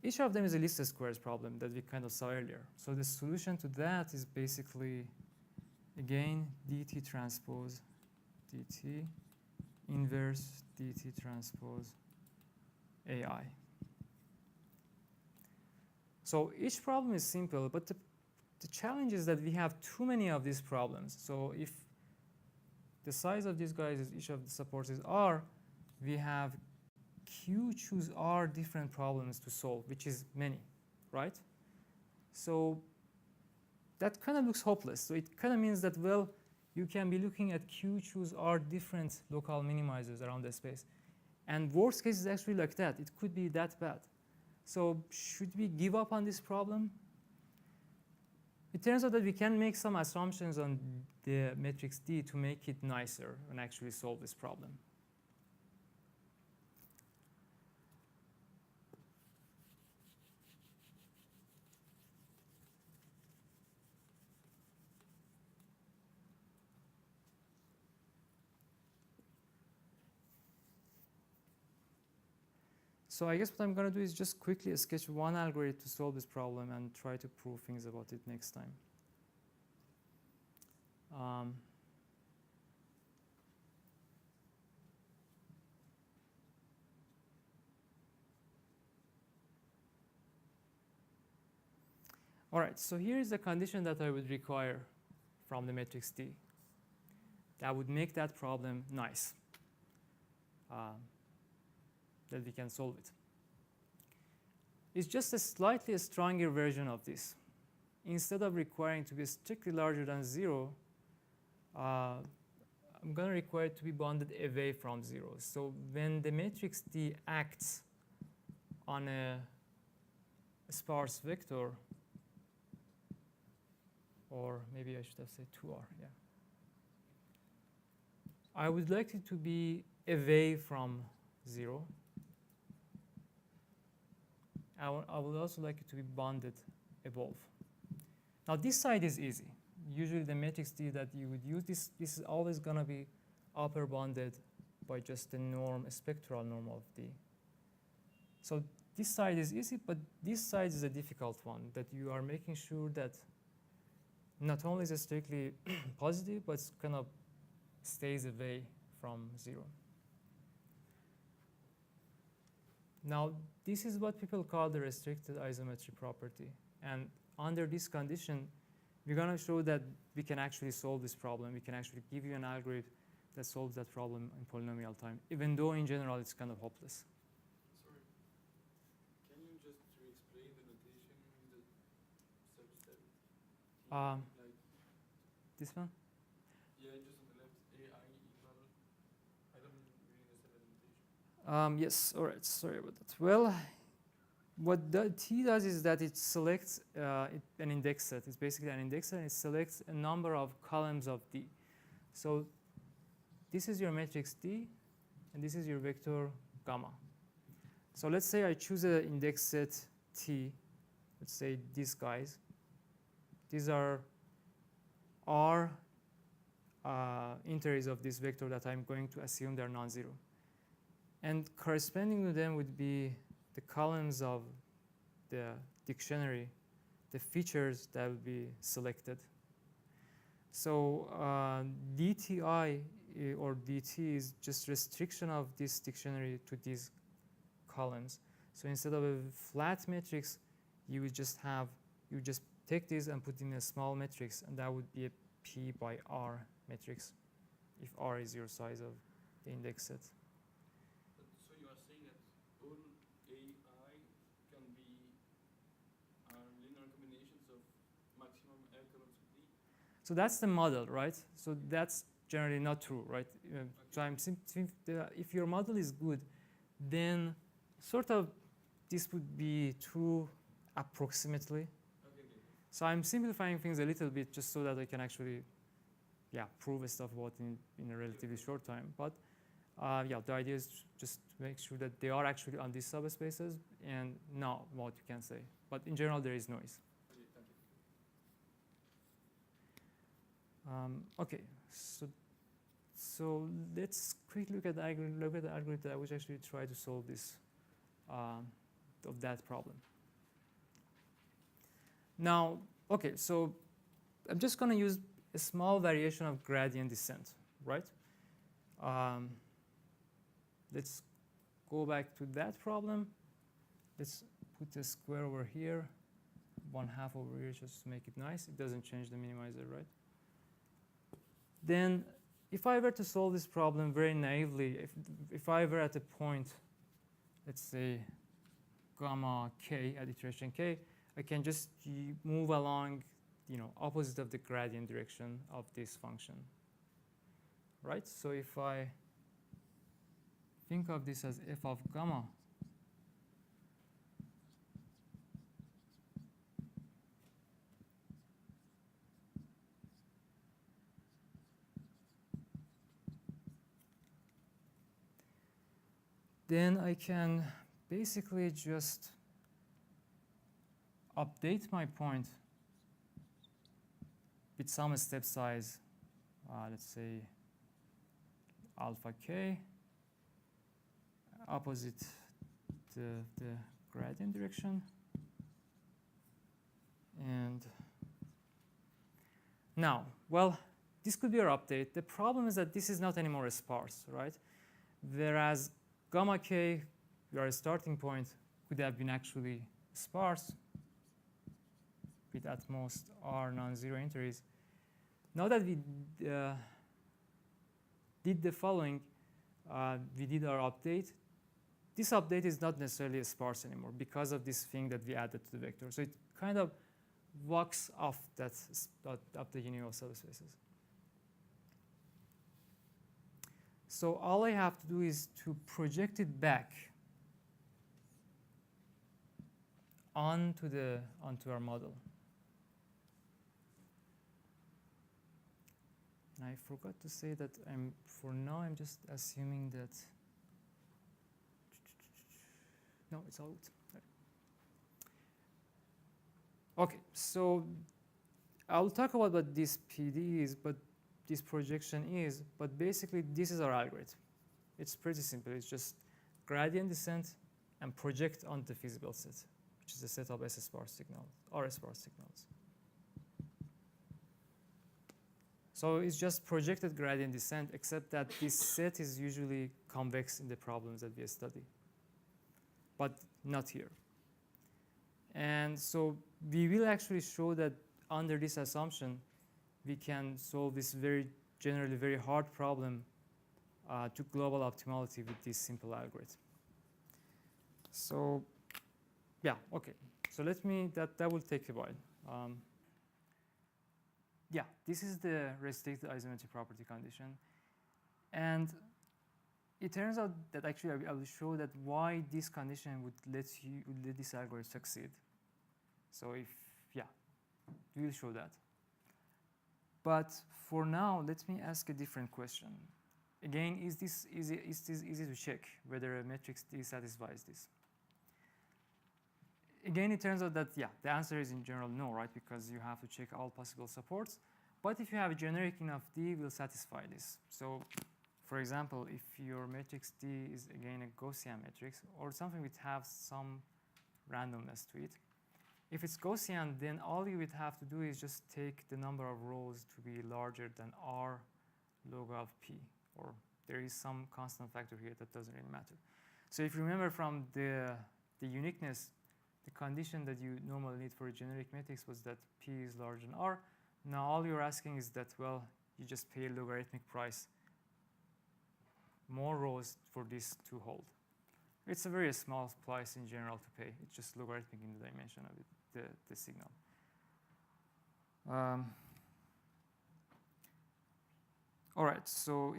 Each of them is a least squares problem that we kind of saw earlier. So the solution to that is basically again dt transpose dt inverse dt transpose AI. So each problem is simple, but the challenge is that we have too many of these problems. So if the size of these guys is each of the supports is R, we have Q choose R different problems to solve, which is many, right? So that kind of looks hopeless. So it kind of means that, well, you can be looking at Q choose R different local minimizers around the space. And worst case is actually like that. It could be that bad. So should we give up on this problem? It turns out that we can make some assumptions on the matrix D to make it nicer and actually solve this problem. So I guess what I'm going to do is just quickly sketch one algorithm to solve this problem and try to prove things about it next time. All right, so here is the condition that I would require from the matrix D. That would make that problem nice. That we can solve it. It's just a slightly stronger version of this. Instead of requiring to be strictly larger than 0, I'm going to require it to be bounded away from 0. So when the matrix D acts on a sparse vector, or maybe I should have said 2R, yeah. I would like it to be away from 0. I would also like it to be bounded above. Now this side is easy. Usually the matrix D that you would use, this is always going to be upper bounded by just the norm, a spectral norm of D. So this side is easy, but this side is a difficult one, that you are making sure that not only is it strictly positive, but it kind of stays away from 0. Now, this is what people call the restricted isometry property. And under this condition, we're going to show that we can actually solve this problem. We can actually give you an algorithm that solves that problem in polynomial time, even though in general it's kind of hopeless. Sorry. Can you just re-explain the notation with the subset? Like This one? Yeah, just on the left, AI equal. I don't really understand the notation. Yes, all right, sorry about that. Well, what the T does is that it selects an index set. It's basically an index set, and it selects a number of columns of D. So this is your matrix D, and this is your vector gamma. So let's say I choose an index set T. Let's say these guys. These are R integers of this vector that I'm going to assume they're non-zero. And corresponding to them would be the columns of the dictionary, the features that will be selected. So DTI or DT is just restriction of this dictionary to these columns. So instead of a flat matrix, you would just take this and put in a small matrix, and that would be a P by R matrix, if R is your size of the index set. So you are saying that all AI can be linear combinations of maximum L columns of D? So that's the model, right? So that's generally not true, right? So if your model is good, then sort of this would be true approximately. So I'm simplifying things a little bit just so that I can actually, prove stuff about in a relatively short time. But the idea is just to make sure that they are actually on these subspaces, and now what you can say. But in general, there is noise. Okay, so let's quickly look at the algorithm that I would actually try to solve this of that problem. Now, okay, so I'm just going to use a small variation of gradient descent, right? Let's go back to that problem. Let's put a square over here, 1/2 over here, just to make it nice. It doesn't change the minimizer, right? Then if I were to solve this problem very naively, if I were at a point, let's say gamma k at iteration k, I can just move along, opposite of the gradient direction of this function, right? So if I think of this as f of gamma, then I can basically just update my point with some step size, let's say alpha k, opposite the gradient direction. And now, well, this could be our update. The problem is that this is not anymore sparse, right? Whereas gamma k, our starting point, could have been actually sparse with at most r non-zero entries. Now that we did the following, we did our update. This update is not necessarily sparse anymore because of this thing that we added to the vector. So it kind of walks off the union-of-subspaces. So all I have to do is to project it back onto our model. And I forgot to say that for now I'm just assuming that no, it's out. Okay, so I'll talk about what this PD is, but this projection is, but basically this is our algorithm. It's pretty simple. It's just gradient descent and project on the feasible set, which is a set of S-sparse signals, or S-sparse signals. So it's just projected gradient descent, except that this set is usually convex in the problems that we study, but not here. And so we will actually show that under this assumption, we can solve this generally very hard problem to global optimality with this simple algorithm. So yeah, okay. So that will take a while. Yeah, this is the restricted isometry property condition. And it turns out that actually I will show that why this condition would let this algorithm succeed. So we will show that. But for now, let me ask a different question. Again, is this easy to check whether a matrix D satisfies this? Again, it turns out that, the answer is in general no, right? Because you have to check all possible supports. But if you have a generic enough D, will satisfy this. So, for example, if your matrix D is, again, a Gaussian matrix, or something which has some randomness to it, if it's Gaussian, then all you would have to do is just take the number of rows to be larger than R log of P, or there is some constant factor here that doesn't really matter. So if you remember from the uniqueness, the condition that you normally need for a generic matrix was that P is larger than R. Now all you're asking is that, well, you just pay a logarithmic price, more rows for this to hold. It's a very small price in general to pay. It's just logarithmic in the dimension of it, the signal. All right, so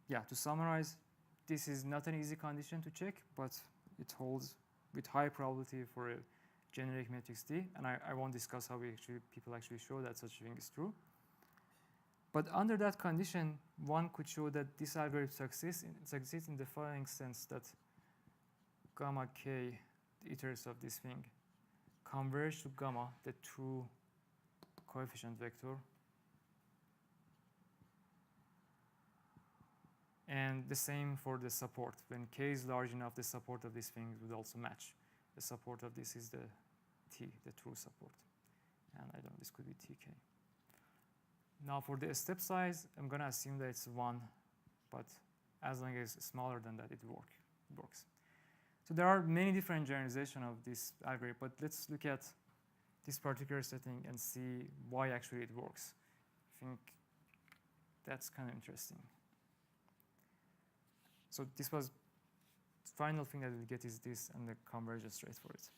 to summarize, this is not an easy condition to check, but it holds with high probability for a generic matrix D, and I won't discuss how people actually show that such a thing is true. But under that condition, one could show that this algorithm succeeds in the following sense, that gamma k, the iterates of this thing, converge to gamma, the true coefficient vector. And the same for the support. When k is large enough, the support of this thing would also match. The support of this is the T, the true support. And I don't know, this could be Tk. Now for the step size, I'm going to assume that it's 1, but as long as it's smaller than that, it works. So there are many different generalizations of this algorithm, but let's look at this particular setting and see why actually it works. I think that's kind of interesting. So this was the final thing that we'll get is this and the convergence rate for it.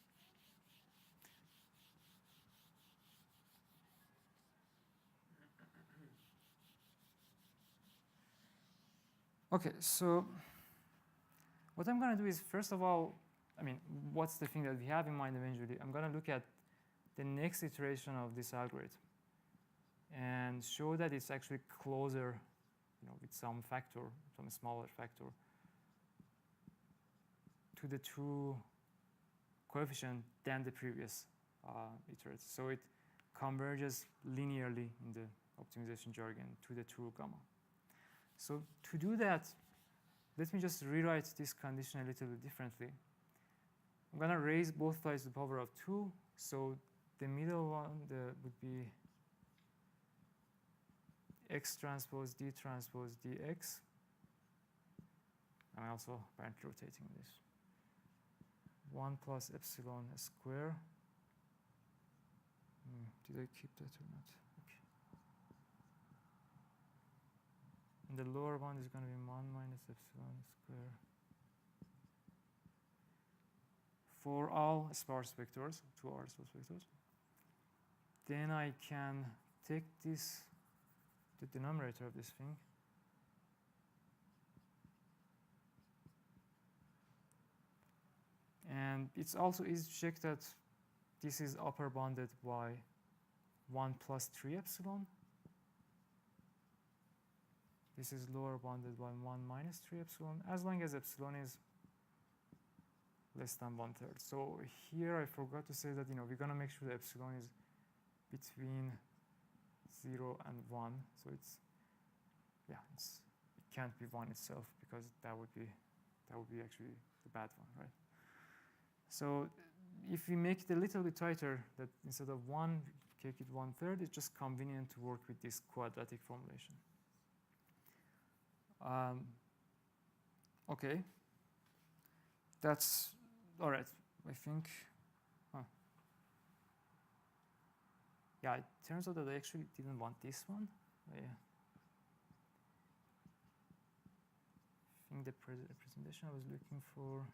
Okay, so what I'm going to do is, first of all, I mean, what's the thing that we have in mind eventually? I'm going to look at the next iteration of this algorithm and show that it's actually closer, with some factor, some smaller factor, to the true coefficient than the previous iterator. So it converges linearly in the optimization jargon to the true gamma. So to do that, let me just rewrite this condition a little bit differently. I'm going to raise both sides to the power of 2. So the middle one would be x transpose d transpose dx. I'm also apparently rotating this. 1 plus epsilon square. Did I keep that or not? Okay. And the lower one is going to be 1 minus epsilon square. For all sparse vectors, 2R sparse vectors. Then I can take this, the denominator of this thing, and it's also easy to check that this is upper bounded by 1 plus 3 epsilon. This is lower bounded by 1 minus 3 epsilon, as long as epsilon is less than 1/3. So here I forgot to say that we're going to make sure that epsilon is between 0 and 1. So it can't be 1 itself, because that would be actually the bad one, right? So if we make it a little bit tighter, that instead of 1, take it 1/3, it's just convenient to work with this quadratic formulation. Okay, that's all right, I think. Yeah, it turns out that I actually didn't want this one. I think the representation I was looking for.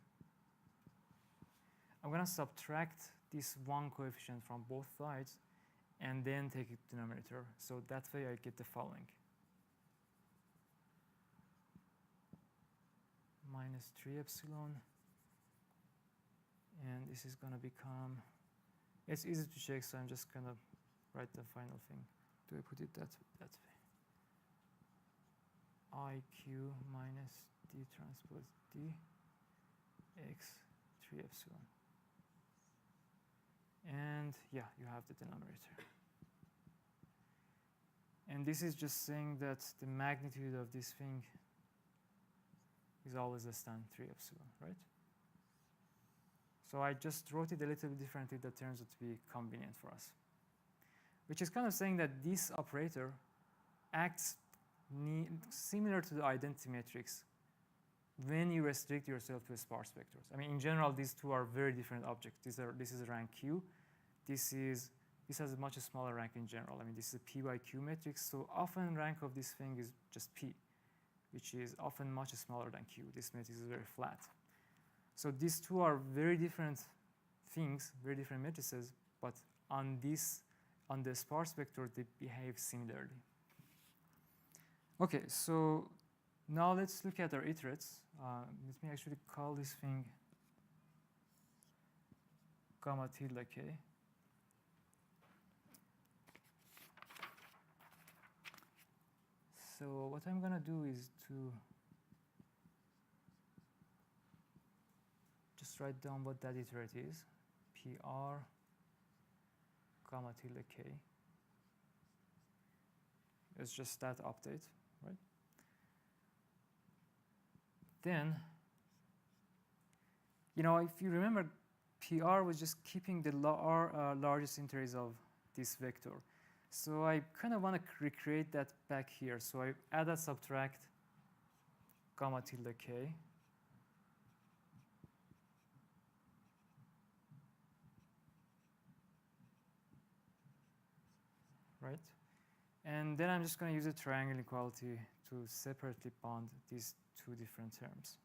I'm going to subtract this 1 coefficient from both sides and then take it to the denominator. So that way I get the following. Minus 3 epsilon. And this is going to become, it's easy to check, so I'm just going to write the final thing. Do I put it that way? IQ minus d transpose d x 3 epsilon. And yeah, you have the denominator. And this is just saying that the magnitude of this thing is always less than 3 epsilon, right? So I just wrote it a little bit differently. That turns out to be convenient for us, which is kind of saying that this operator acts similar to the identity matrix when you restrict yourself to sparse vectors. I mean, in general, these two are very different objects. This is rank Q. This has a much smaller rank in general. I mean, this is a P by Q matrix. So often rank of this thing is just P, which is often much smaller than Q. This matrix is very flat. So these two are very different things, very different matrices, but on the sparse vector, they behave similarly. Okay, so now let's look at our iterates. Let me actually call this thing gamma tilde k. So what I'm going to do is to just write down what that iterate is. PR gamma tilde k. It's just that update, right? Then, if you remember, PR was just keeping the largest interest of this vector. So I kind of want to recreate that back here. So I add and subtract gamma tilde k. Right? And then I'm just going to use a triangle inequality to separately bond these two different terms.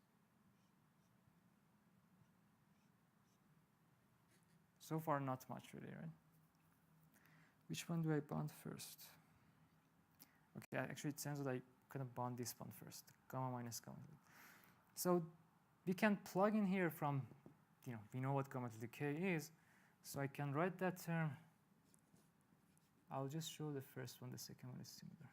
So far, not much really, right? Which one do I bond first? Okay, actually it turns out I kind of bond this one first, gamma minus gamma. So we can plug in here from, we know what gamma tilde k is, so I can write that term. I'll just show the first one, the second one is similar.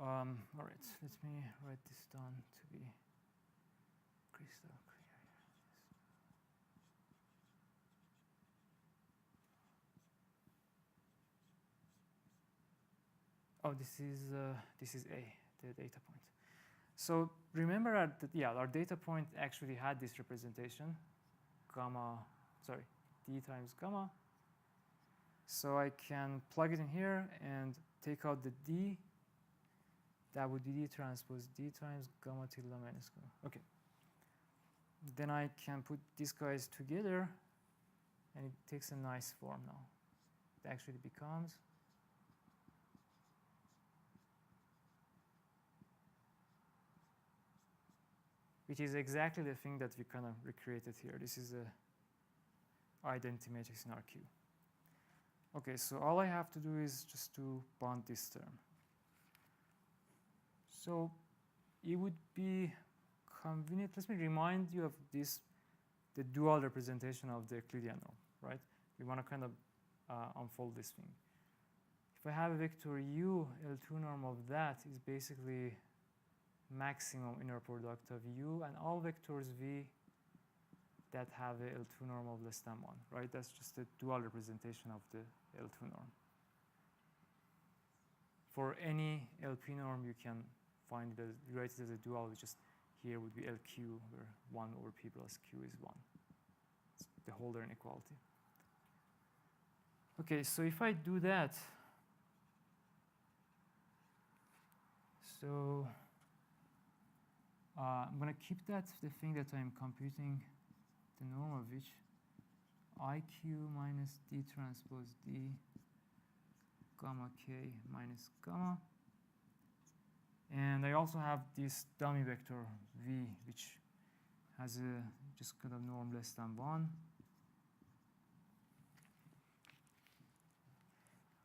All right, let me write this down to be crystal clear. Oh, this is A, the data point. So remember our data point actually had this representation, d times gamma. So I can plug it in here and take out the d. That would be d transpose d times gamma tilde minus gamma. Okay. Then I can put these guys together, and it takes a nice form now. It actually becomes which is exactly the thing that we kind of recreated here. This is a identity matrix in RQ. Okay, so all I have to do is just to bond this term. So it would be convenient. Let me remind you of this, the dual representation of the Euclidean norm, right? We want to kind of unfold this thing. If I have a vector u, L2 norm of that is basically maximum inner product of u and all vectors v that have a L2 norm of less than 1, right? That's just a dual representation of the L2 norm. For any LP norm, you can find it as, write it as a dual, which just here would be LQ, where 1 over p plus q is 1. It's the Holder inequality. Okay, so if I do that, so I'm going to keep that the thing that I'm computing the norm of which IQ minus d transpose d gamma k minus gamma. And I also have this dummy vector v, which has a just kind of norm less than 1.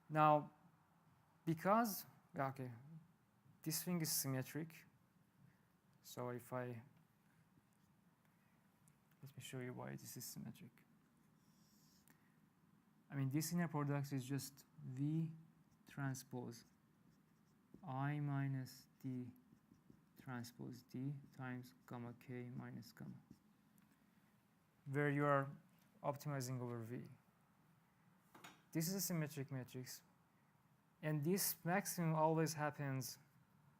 Now, because, okay, this thing is symmetric. So if let me show you why this is symmetric. I mean, this inner product is just V transpose I minus D transpose D times gamma K minus gamma, where you are optimizing over V. This is a symmetric matrix. And this maximum always happens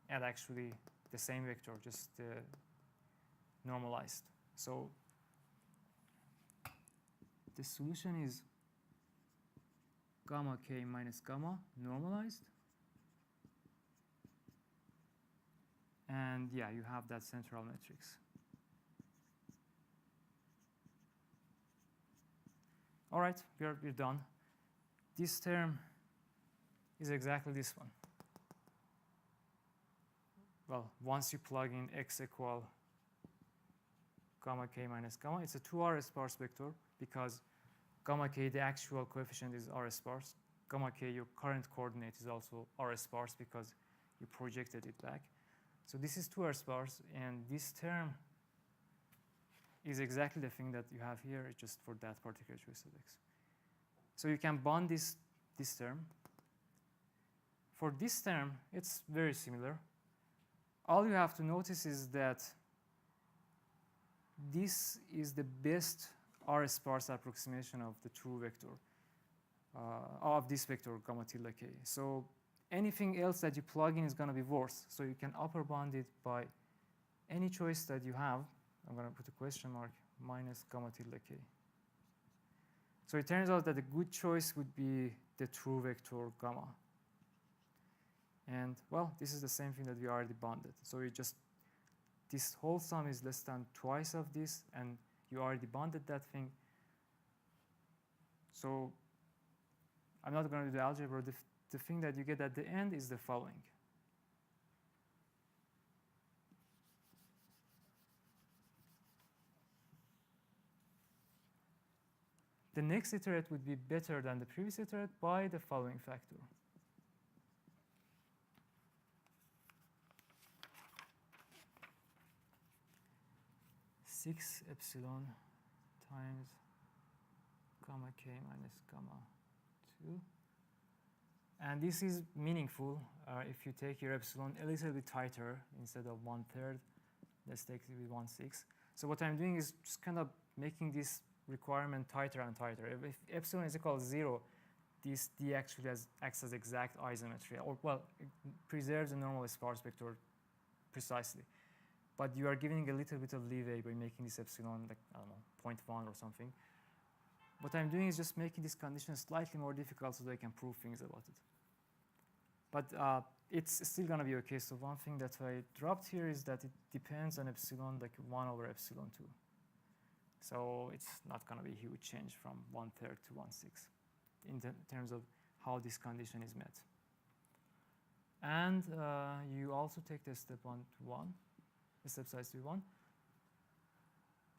at actually the same vector, just normalized. So the solution is gamma k minus gamma normalized. And yeah, you have that central matrix. All right, we're done. This term is exactly this one. Well, once you plug in x equal gamma k minus gamma, it's a 2R sparse vector because gamma k, the actual coefficient, is R sparse. Gamma k, your current coordinate, is also R sparse because you projected it back. So this is 2R sparse, and this term is exactly the thing that you have here, just for that particular choice of x. So you can bond this term. For this term, it's very similar. All you have to notice is that this is the best R sparse approximation of the true vector, of this vector gamma tilde k. So anything else that you plug in is going to be worse. So you can upper bound it by any choice that you have. I'm going to put a question mark minus gamma tilde k. So it turns out that a good choice would be the true vector gamma. And well, this is the same thing that we already bounded. So we just, this whole sum is less than twice of this, and you already bounded that thing. So I'm not going to do the algebra. The thing that you get at the end is the following. The next iterate would be better than the previous iterate by the following factor. Six epsilon times gamma k minus gamma 2. And this is meaningful if you take your epsilon a little bit tighter instead of 1/3. Let's take it with 1/6. So what I'm doing is just kind of making this requirement tighter and tighter. If epsilon is equal to 0, this d actually acts as exact isometry, or well, it preserves the normal sparse vector precisely. But you are giving a little bit of leeway by making this epsilon, like, I don't know, 0.1 or something. What I'm doing is just making this condition slightly more difficult so that I can prove things about it. But it's still going to be okay. So one thing that I dropped here is that it depends on epsilon, like 1/epsilon2. So it's not going to be a huge change from 1/3 to 1/6 in terms of how this condition is met. And you also take the step 1 to 1, the step size to 1.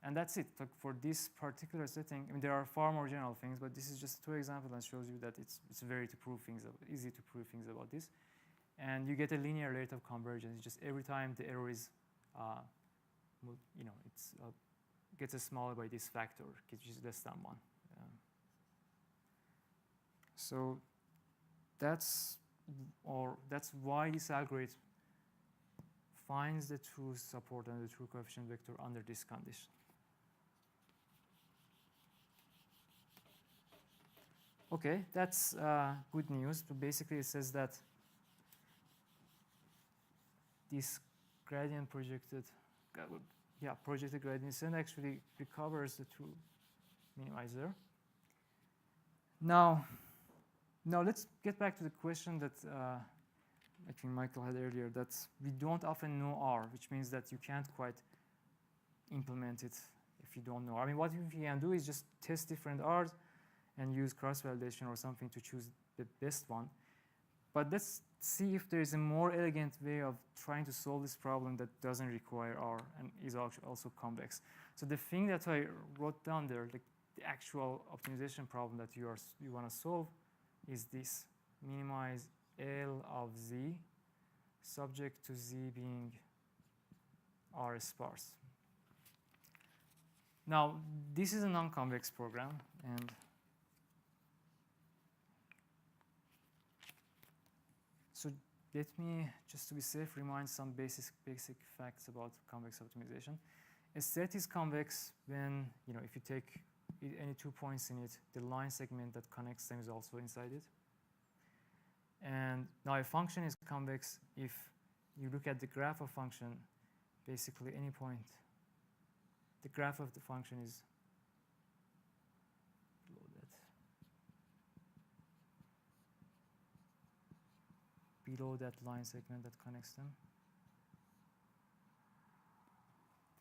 And that's it. Like for this particular setting, I mean, there are far more general things, but this is just 2 examples that shows you that it's very to prove things, easy to prove things about this. And you get a linear rate of convergence. It's just every time the error is, it's gets smaller by this factor, which is less than 1. So that's why this algorithm finds the true support and the true coefficient vector under this condition. Okay, that's good news. But basically, it says that this gradient projected gradient descent actually recovers the true minimizer. Now let's get back to the question that I think Michael had earlier, that we don't often know R, which means that you can't quite implement it if you don't know. I mean, what you can do is just test different R's and use cross-validation or something to choose the best one. But let's see if there is a more elegant way of trying to solve this problem that doesn't require R and is also convex. So the thing that I wrote down there, like the actual optimization problem that you want to solve, is this: minimize L of Z, subject to Z being R sparse. Now, this is a non-convex program, and so let me, just to be safe, remind some basic facts about convex optimization. A set is convex when, if you take any 2 points in it, the line segment that connects them is also inside it. And now a function is convex if you look at the graph of function, basically any point. The graph of the function is below that. Below that line segment that connects them.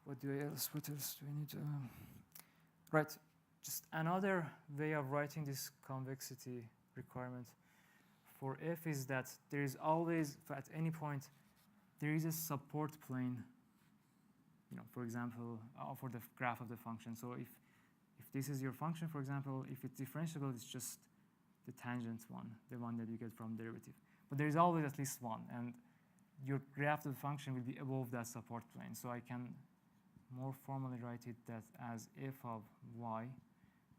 What else do we need to? Right, just another way of writing this convexity requirement for f is that there is always, at any point, there is a support plane, for example, for the graph of the function. So if this is your function, for example, if it's differentiable, it's just the tangent one, the one that you get from derivative. But there is always at least one, and your graph of the function will be above that support plane. So I can more formally write it that as f of y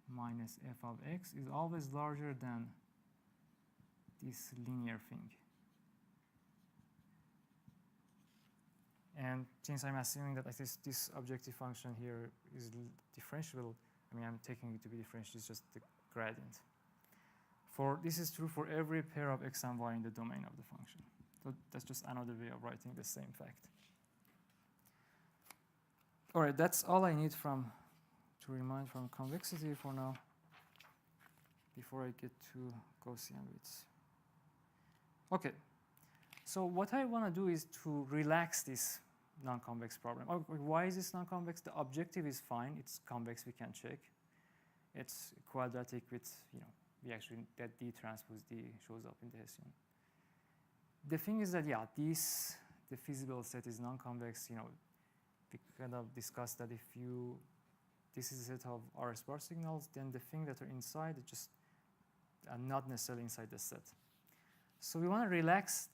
minus f of x is always larger than this linear thing. And since I'm assuming that at least this objective function here is differentiable, I mean, I'm taking it to be differentiable, it's just the gradient. This is true for every pair of x and y in the domain of the function. So that's just another way of writing the same fact. All right, that's all I need to remind from convexity for now. before I get to Gaussian weights. Okay, so what I want to do is to relax this non-convex problem. Why is this non-convex? The objective is fine. It's convex. We can check. It's quadratic with, we actually, that D transpose D shows up in the Hessian. The thing is that, the feasible set is non-convex. We kind of discussed that if this is a set of R sparse signals, then the thing that are inside are just not necessarily inside the set. So we want to relax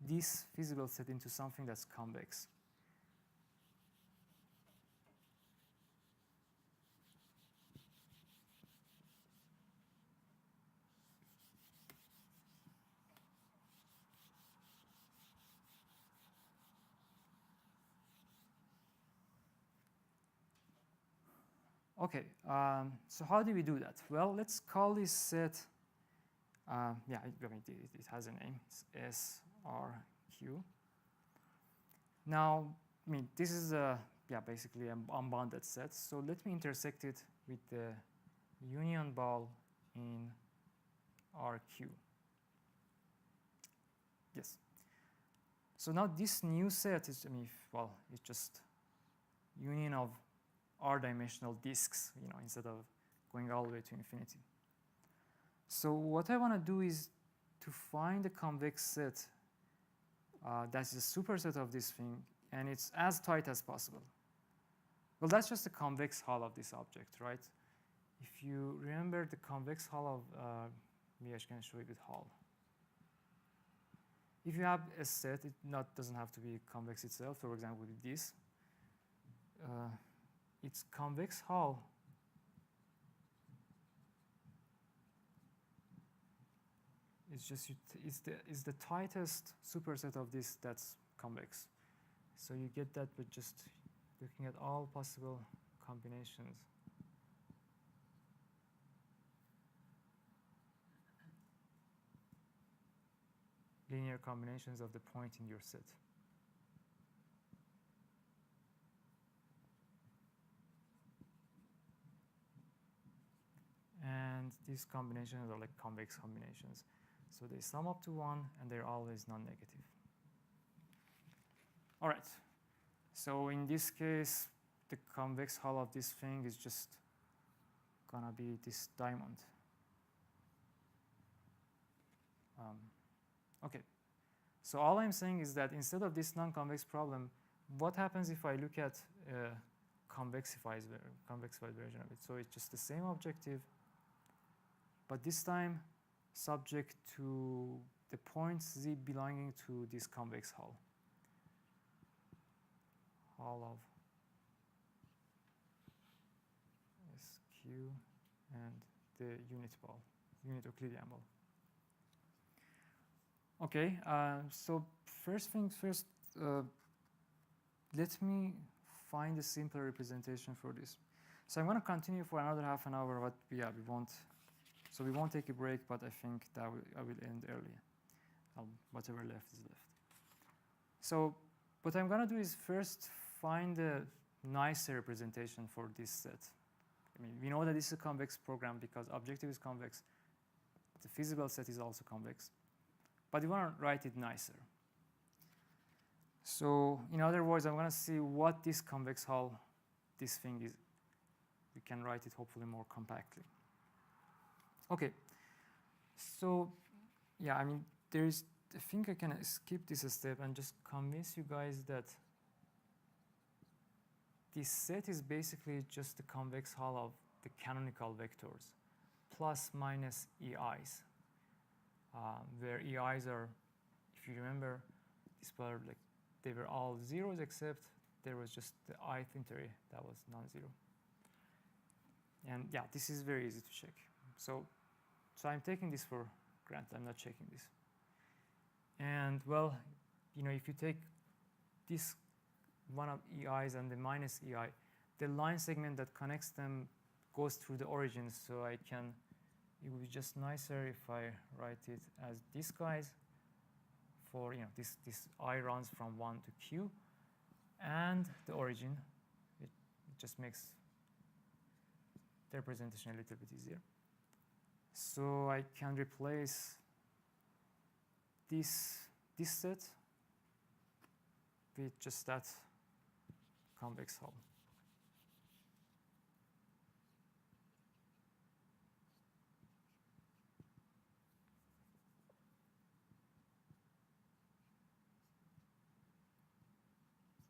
this feasible set into something that's convex. Okay, so how do we do that? Well, let's call this set, it has a name, it's SRQ. Now, this is basically an unbounded set, so let me intersect it with the union ball in RQ. Yes. So now this new set is, it's just union of R-dimensional disks, instead of going all the way to infinity. So what I want to do is to find a convex set that's a superset of this thing, and it's as tight as possible. Well, that's just the convex hull of this object, right? If you remember the convex hull of, maybe I can show you with hull. If you have a set, it doesn't have to be convex itself. For example, with this. Its convex hull is the tightest superset of this that's convex. So you get that by just looking at all possible combinations. Linear combinations of the point in your set. And these combinations are like convex combinations. So they sum up to 1, and they're always non-negative. All right. So in this case, the convex hull of this thing is just going to be this diamond. Okay. So all I'm saying is that instead of this non-convex problem, what happens if I look at a convexified version of it? So it's just the same objective, but this time subject to the points z belonging to this convex hull. Hull of SQ and the unit Euclidean ball. Okay, so first things first, let me find a simpler representation for this. So I'm going to continue for another half an hour, but we won't. So we won't take a break, but I think that I will end early. Whatever left is left. So what I'm going to do is first find a nicer representation for this set. We know that this is a convex program because objective is convex. The feasible set is also convex. But we want to write it nicer. So in other words, I'm going to see what this convex hull, this thing is. We can write it hopefully more compactly. Okay, so I think I can skip this step and just convince you guys that this set is basically just the convex hull of the canonical vectors plus minus EIs, where EIs are, if you remember, they were all zeros except there was just the ith entry that was non-zero. And this is very easy to check. So I'm taking this for granted. I'm not checking this. And well, if you take this one of EIs and the minus EI, the line segment that connects them goes through the origin. So it would be just nicer if I write it as these guys for, this I runs from 1 to Q and the origin. It just makes the representation a little bit easier. So I can replace this set with just that convex hull.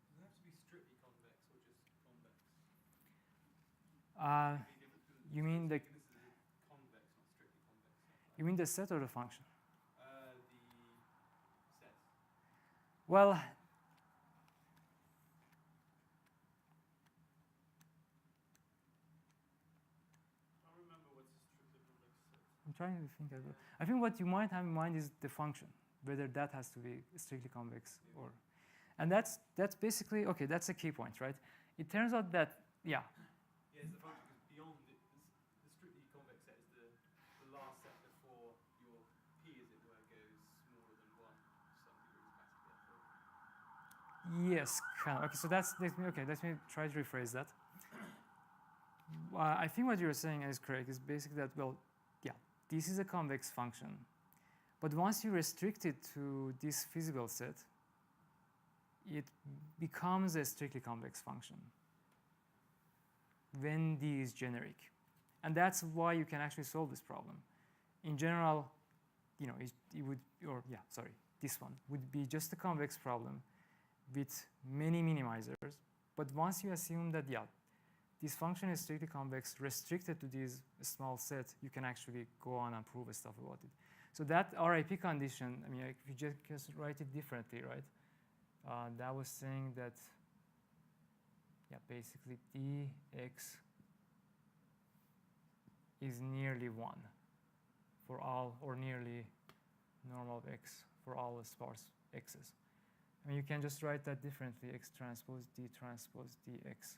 Does it have to be strictly convex or just convex? You mean the This is convex, not strictly convex. you mean the set or the function? The set. Well, I don't remember what's a strictly convex set. I'm trying to think as well. I think what you might have in mind is the function, whether that has to be strictly convex or, and that's basically okay. That's a key point, right? It turns out that Yeah, it's the function because beyond the strictly convex set is the last set before your p, as it were, goes smaller than 1 to some degree capacity. yes, kind of. Okay, so let me try to rephrase that. I think what you're saying is correct. Is basically that, well, yeah, this is a convex function, but once you restrict it to this feasible set, it becomes a strictly convex function when D is generic. And that's why you can actually solve this problem. In general, it would, this one would be just a convex problem with many minimizers. But once you assume that, this function is strictly convex, restricted to this small set, you can actually go on and prove stuff about it. So that RIP condition, I mean, if you just write it differently, right? That was saying that, basically dx is nearly 1 for all, or nearly normal of x for all the sparse x's. I mean, you can just write that differently, x transpose d transpose dx.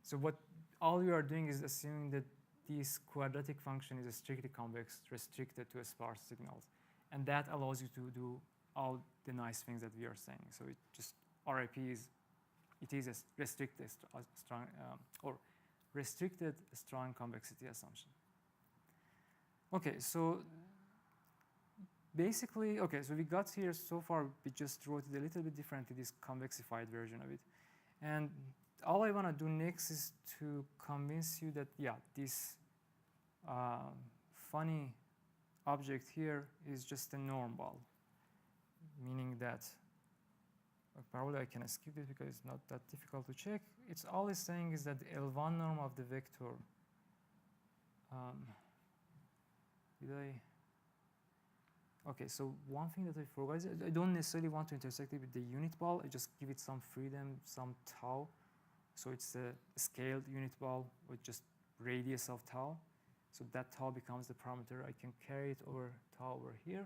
So what all you are doing is assuming that this quadratic function is a strictly convex, restricted to a sparse signals. And that allows you to do all the nice things that we are saying. So it just, RIP is, it is a restricted strong, or restricted strong convexity assumption. Okay, so basically, so we got here so far, we just wrote it a little bit differently, this convexified version of it. And all I want to do next is to convince you that, this funny object here is just a norm ball, meaning that, probably I can skip it because it's not that difficult to check. It's all it's saying is that the L1 norm of the vector, okay, so one thing that I forgot is I don't necessarily want to intersect it with the unit ball. I just give it some freedom, some tau. So it's a scaled unit ball with just radius of tau. So that tau becomes the parameter. I can carry it over tau over here.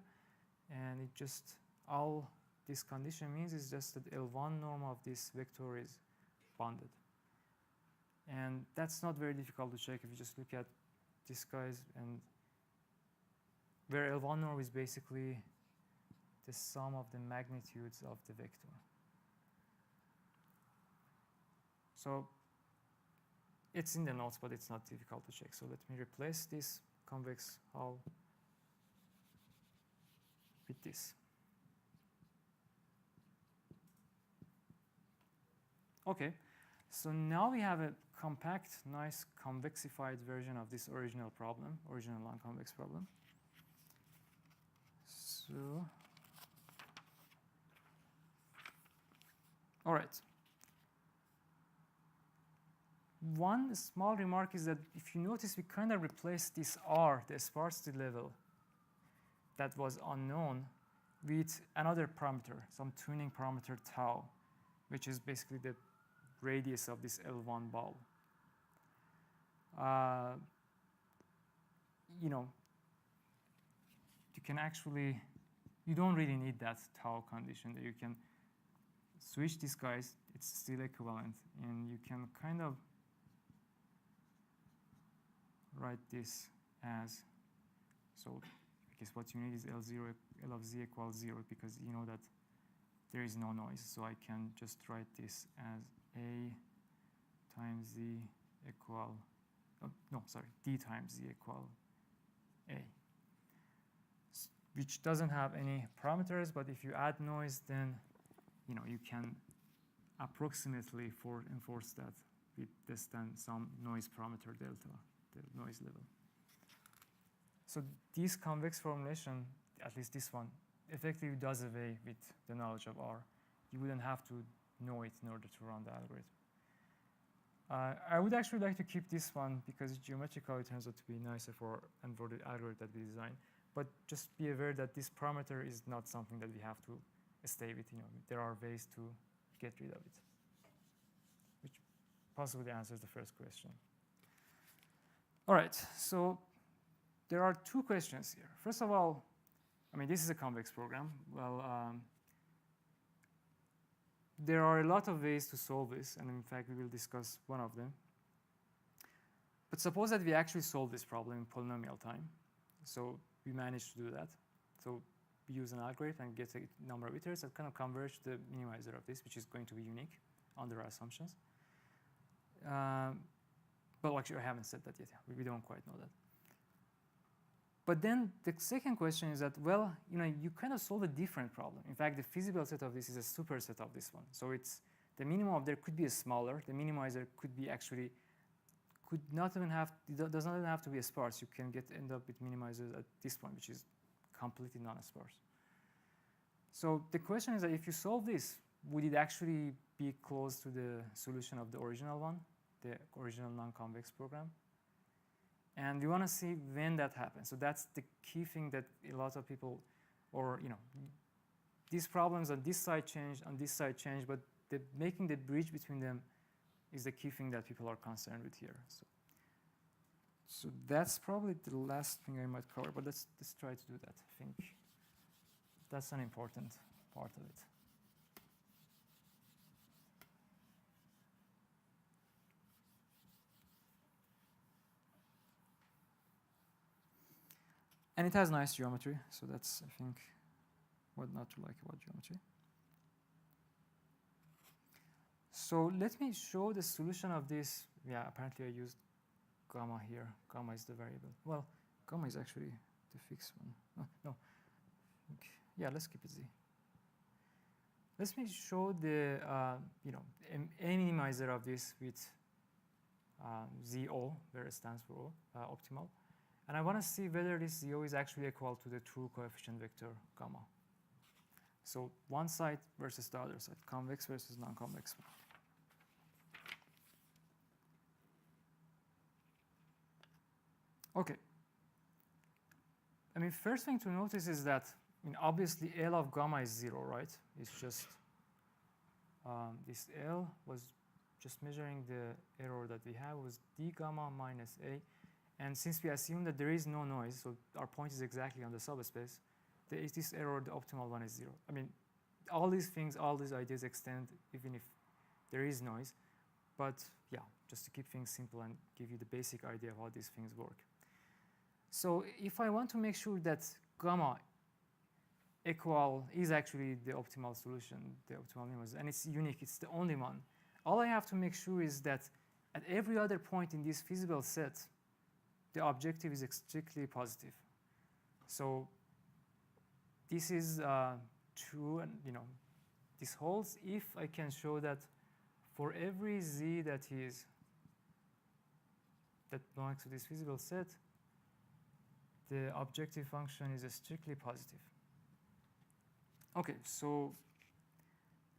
And it just, all this condition means is just that L1 norm of this vector is bounded. And that's not very difficult to check if you just look at these guys, and where L1 norm is basically the sum of the magnitudes of the vector. So it's in the notes, but it's not difficult to check. So let me replace this convex hull with this. Okay, so now we have a compact, nice convexified version of this original problem, original non-convex problem. So, all right. One small remark is that if you notice, we kind of replaced this R, the sparsity level that was unknown, with another parameter, some tuning parameter tau, which is basically the radius of this L1 ball. You can actually, you don't really need that tau condition. That you can switch these guys, it's still equivalent, and you can kind of write this as, so I guess what you need is L of z equals 0, because you know that there is no noise. So I can just write this as A times z equal, D times z equal A, which doesn't have any parameters, but if you add noise, then you can approximately enforce that with less than some noise parameter delta, the noise level. So this convex formulation, at least this one, effectively does away with the knowledge of R. You wouldn't have to know it in order to run the algorithm. I would actually like to keep this one because geometrically it turns out to be nicer for the algorithm that we design. But just be aware that this parameter is not something that we have to stay with. There are ways to get rid of it, which possibly answers the first question. All right, so there are two questions here. First of all, this is a convex program. Well, there are a lot of ways to solve this, and in fact, we will discuss one of them. But suppose that we actually solve this problem in polynomial time. So we managed to do that. So we use an algorithm and get a number of iterators that kind of converge the minimizer of this, which is going to be unique under our assumptions. But actually, I haven't said that yet. We don't quite know that. But then the second question is that, well, you kind of solve a different problem. In fact, the feasible set of this is a superset of this one. So it's the minimum of there could be a smaller. The minimizer could be actually it does not even have to be a sparse. You can end up with minimizers at this point, which is completely non-sparse. So the question is that if you solve this, would it actually be close to the solution of the original one, the original non-convex program? And we want to see when that happens. So that's the key thing that a lot of people, these problems on this side change, on this side change, but making the bridge between them is the key thing that people are concerned with here. So that's probably the last thing I might cover, but let's try to do that. I think that's an important part of it. And it has nice geometry, so that's, I think, what not to like about geometry. So let me show the solution of this. Yeah, apparently I used gamma here. Gamma is the variable. Well, gamma is actually the fixed one. Oh, no. Okay. Yeah, let's keep it Z. Let me show the a minimizer of this with ZO, where it stands for O, optimal. And I want to see whether this ZO is actually equal to the true coefficient vector gamma. So one side versus the other side, convex versus non-convex. Okay. First thing to notice is that, obviously L of gamma is 0, right? It's just this L was just measuring the error that we have was d gamma minus A. And since we assume that there is no noise, so our point is exactly on the subspace, there is this error, the optimal one is 0. All these things, all these ideas extend even if there is noise. But yeah, just to keep things simple and give you the basic idea of how these things work. So if I want to make sure that gamma equal is actually the optimal solution, the optimal minimizer, and it's unique, it's the only one, all I have to make sure is that at every other point in this feasible set, the objective is strictly positive. So this is true, and this holds if I can show that for every z that belongs to this feasible set, the objective function is strictly positive. Okay, so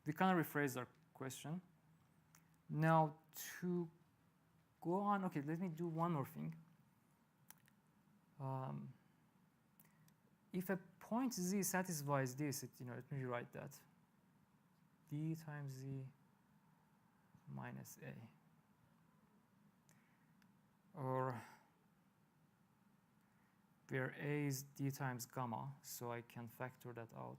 we kind of rephrased our question. Now to go on, okay, let me do one more thing. If a point z satisfies this, let me rewrite that. D times z minus A. Or where A is d times gamma, so I can factor that out.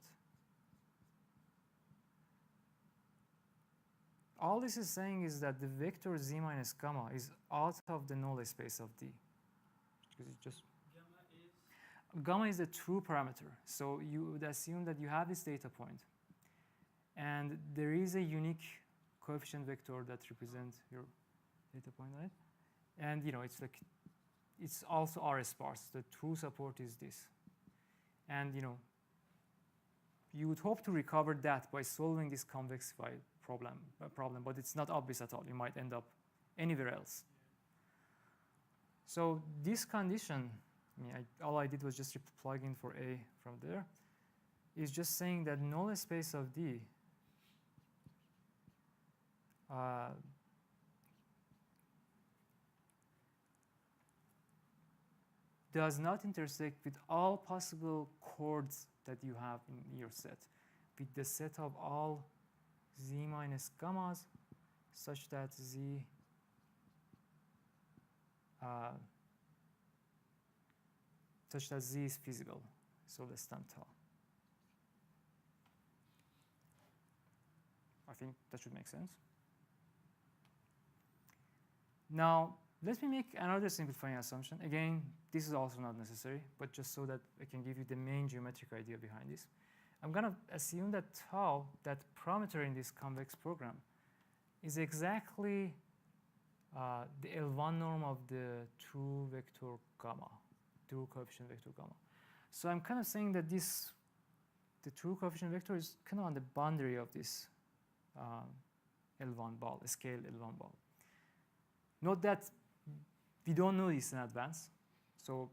All this is saying is that the vector z minus gamma is out of the null space of D. Because it's just gamma is the true parameter. So you would assume that you have this data point, and there is a unique coefficient vector that represents your data point, right? And it's like it's also R sparse. The true support is this. And you would hope to recover that by solving this convexified problem, but it's not obvious at all. You might end up anywhere else. So this condition, all I did was just plug in for A from there, is just saying that null space of D does not intersect with all possible chords that you have in your set, with the set of all z minus gammas, such that z is feasible, so less than tau. I think that should make sense. Now, let me make another simplifying assumption. Again, this is also not necessary, but just so that I can give you the main geometric idea behind this. I'm going to assume that tau, that parameter in this convex program, is exactly the L1 norm of the true vector gamma, true coefficient vector gamma. So I'm kind of saying that the true coefficient vector is kind of on the boundary of this L1 ball, a scale L1 ball. Note that we don't know this in advance, so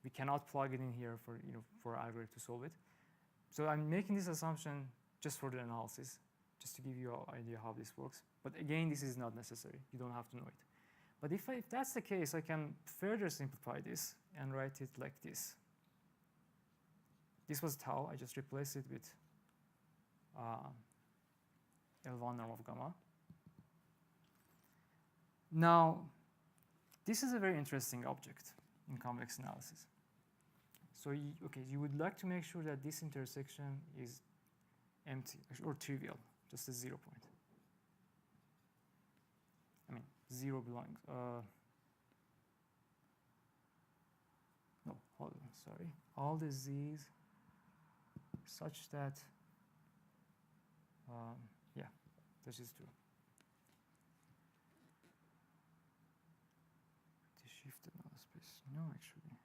we cannot plug it in here for our algorithm to solve it. So I'm making this assumption just for the analysis, just to give you an idea how this works. But again, this is not necessary. You don't have to know it. But if that's the case, I can further simplify this and write it like this. This was tau. I just replaced it with L1 norm of gamma. Now, this is a very interesting object in convex analysis. So you would like to make sure that this intersection is empty or trivial, just a 0 point. Zero belongs. No, hold on, sorry. All the z's such that, yeah, this is true. The shifted null space. No, actually.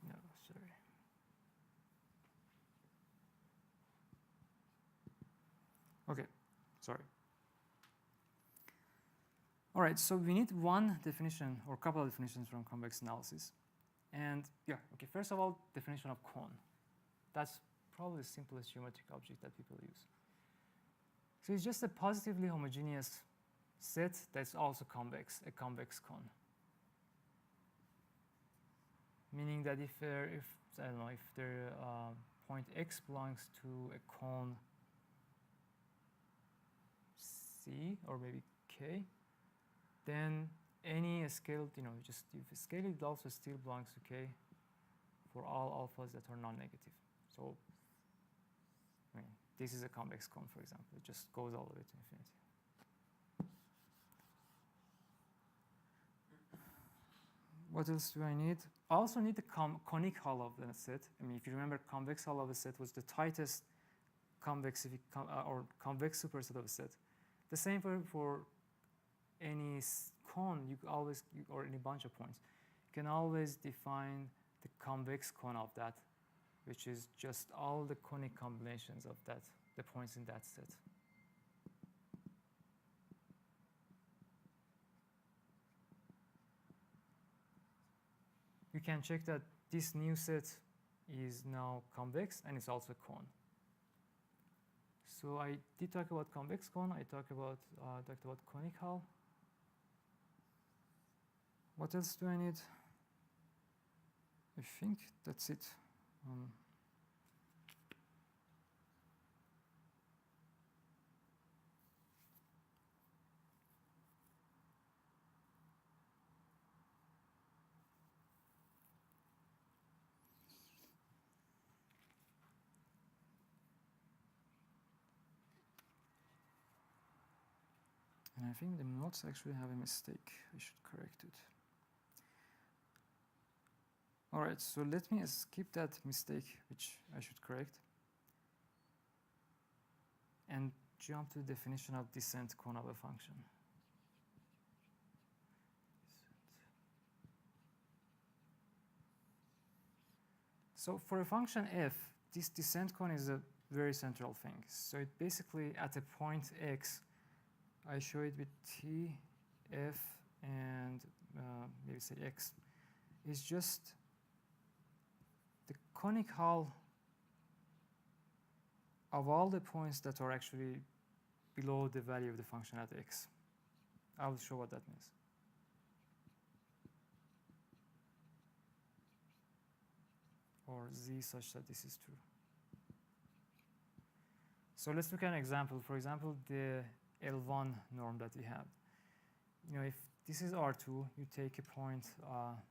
No, sorry. Okay, sorry. All right, so we need one definition or a couple of definitions from convex analysis. And yeah, okay, first of all, definition of cone. That's probably the simplest geometric object that people use. So it's just a positively homogeneous set that's also convex, a convex cone. Meaning that if I don't know, if the point x belongs to a cone C or maybe K, then any scaled, just if a scale, it also still belongs to K for all alphas that are non-negative. So, this is a convex cone, for example. It just goes all the way to infinity. What else do I need? I also need the conic hull of the set. If you remember, convex hull of a set was the tightest convex superset of a set. The same for any cone, or any bunch of points. You can always define the convex cone of that, which is just all the conic combinations of the points in that set. You can check that this new set is now convex and it's also a cone. So I did talk about convex cone. I talked about conic hull. What else do I need? I think that's it. And I think the notes actually have a mistake. I should correct it. All right, so let me skip that mistake, which I should correct, and jump to the definition of descent cone of a function. So for a function f, this descent cone is a very central thing. So it basically, at a point x, I show it with t, f, and maybe say x, is just the conic hull of all the points that are actually below the value of the function at x. I will show what that means. Or z such that this is true. So let's look at an example. For example, the L1 norm that we have. You know, if this is R2, you take a point,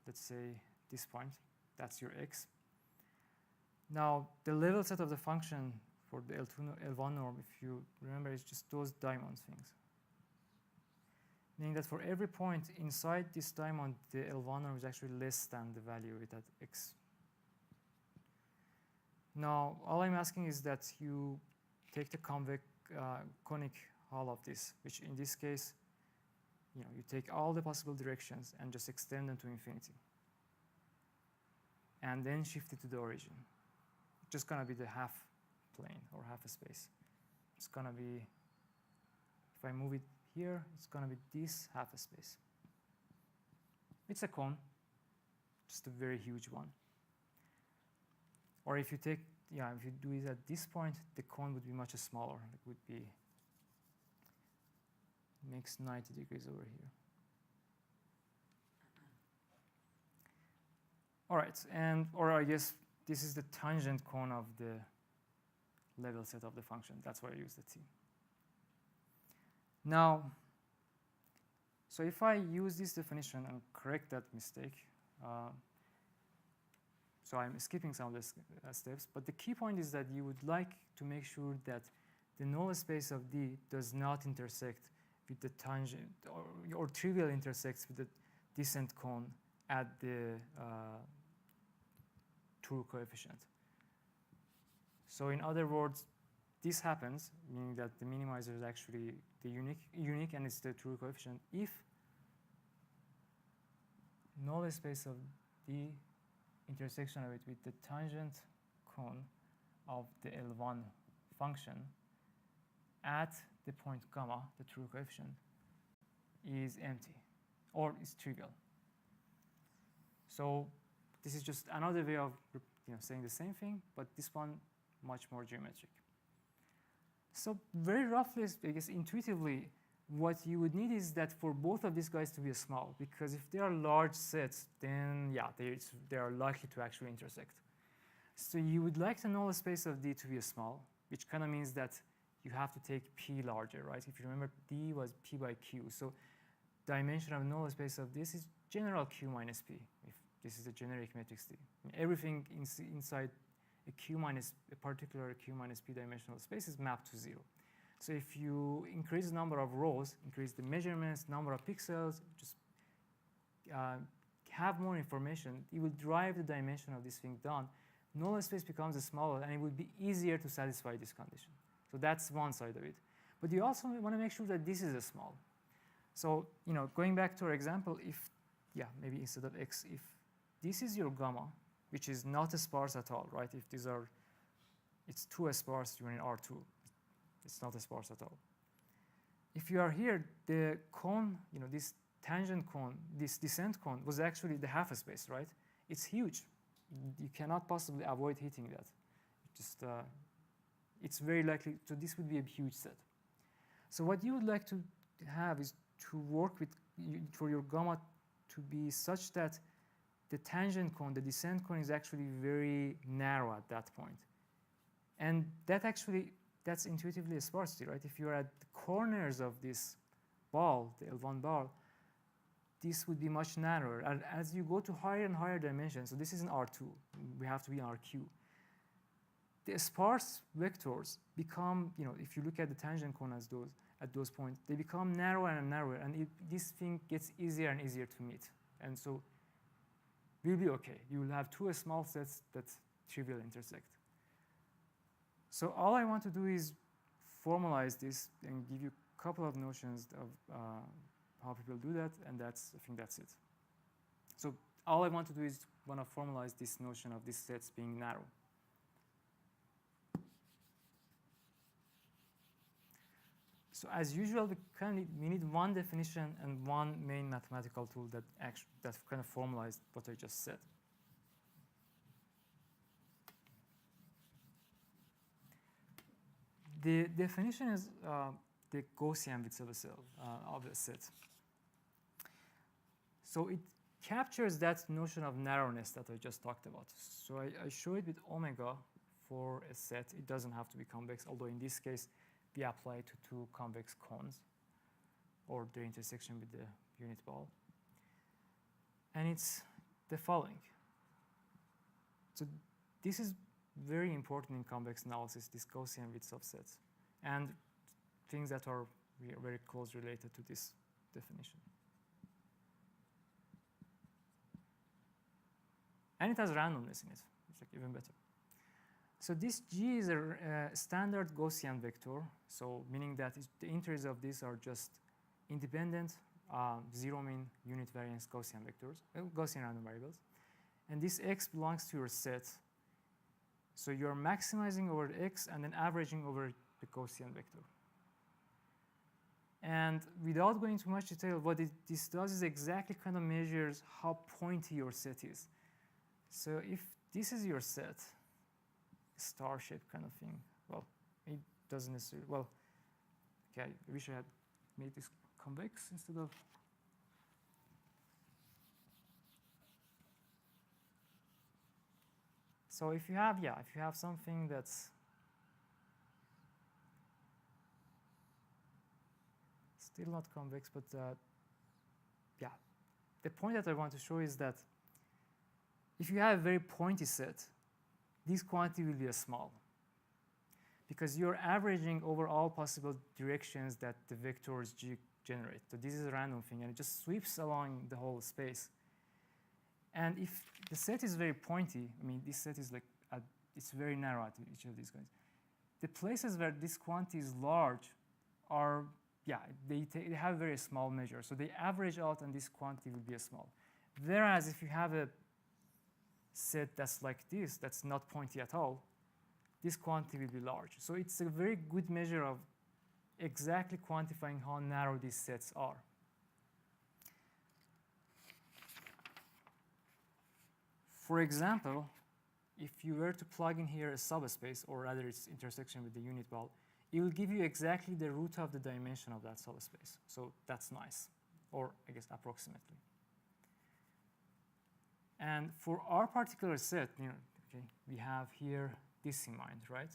let's say this point, that's your x. Now, the level set of the function for the L1 norm, if you remember, is just those diamond things. Meaning that for every point inside this diamond, the L1 norm is actually less than the value at x. Now, all I'm asking is that you take the conic hull of this, which in this case, you know, you take all the possible directions and just extend them to infinity. And then shift it to the origin. It's just gonna be the half plane or half a space. It's gonna be, if I move it here, it's gonna be this half a space. It's a cone, just a very huge one. Or if you take, yeah, if you do it at this point, the cone would be much smaller. It would be, makes 90 degrees over here. All right, and, or I guess this is the tangent cone of the level set of the function. That's why I use the t. Now, so if I use this definition and correct that mistake, so I'm skipping some of the steps, but the key point is that you would like to make sure that the null space of D does not intersect with the tangent, or trivial intersects with the descent cone at the true coefficient. So in other words, this happens, meaning that the minimizer is actually the unique and it's the true coefficient if null space of D intersection of it with the tangent cone of the L1 function at the point gamma, the true coefficient, is empty or is trivial. So this is just another way of saying the same thing, but this one much more geometric. So very roughly, I guess intuitively, what you would need is that for both of these guys to be small, because if they are large sets, then yeah, they are likely to actually intersect. So you would like the null space of D to be small, which kind of means that you have to take P larger, right? If you remember, D was P by Q. So dimension of null space of this is general Q minus P, if this is a generic matrix D. Everything inside a particular Q minus P dimensional space is mapped to 0. So if you increase the number of rows, increase the measurements, number of pixels, just have more information, it will drive the dimension of this thing down. Null space becomes smaller, and it would be easier to satisfy this condition. So that's one side of it. But you also want to make sure that this is small. So going back to our example, if, yeah, maybe instead of x, if this is your gamma, which is not sparse at all, right? If these are, it's too sparse, you're in R2. It's not sparse at all. If you are here, the cone, this tangent cone, this descent cone was actually the half space, right? It's huge. You cannot possibly avoid hitting that. Just, it's very likely, so this would be a huge set. So what you would like to have is to work with, for your gamma to be such that the tangent cone, the descent cone is actually very narrow at that point. And that actually, that's intuitively a sparsity, right? If you're at the corners of this ball, the L1 ball, this would be much narrower. And as you go to higher and higher dimensions, so this is an R2, we have to be in RQ. The sparse vectors become, if you look at the tangent cone as at those points, they become narrower and narrower, and this thing gets easier and easier to meet. And so we'll be okay. You will have two small sets that trivial intersect. So all I want to do is formalize this and give you a couple of notions of how people do that, and I think that's it. So all I want to do is want to formalize this notion of these sets being narrow. So as usual, we need one definition and one main mathematical tool that kind of formalized what I just said. The definition is the Gaussian width of a set. So it captures that notion of narrowness that I just talked about. So I show it with omega for a set. It doesn't have to be convex, although in this case, we apply it to two convex cones or their intersection with the unit ball. And it's the following. So this is very important in convex analysis, this Gaussian width of sets, and things that are very close related to this definition. And it has randomness in it. It's like even better. So this G is a standard Gaussian vector, so meaning that the integers of these are just independent, zero mean unit variance Gaussian vectors, Gaussian random variables. And this X belongs to your set. So you're maximizing over X and then averaging over the Gaussian vector. And without going into much detail, what this does is exactly kind of measures how pointy your set is. So if this is your set, star-shaped kind of thing. Well, it doesn't necessarily, well, okay, I wish I had made this convex instead of. So if you have something that's still not convex, but yeah, the point that I want to show is that if you have a very pointy set, this quantity will be a small, because you're averaging over all possible directions that the vectors G generate. So this is a random thing, and it just sweeps along the whole space. And if the set is very pointy, I mean, this set is like, it's very narrow at each of these points. The places where this quantity is large are, they have very small measure. So they average out, and this quantity will be a small. Whereas if you have a set that's like this, that's not pointy at all, this quantity will be large. So it's a very good measure of exactly quantifying how narrow these sets are. For example, if you were to plug in here a subspace, or rather its intersection with the unit ball, it will give you exactly the root of the dimension of that subspace. So that's nice, or I guess approximately. And for our particular set, okay, we have here this in mind, right?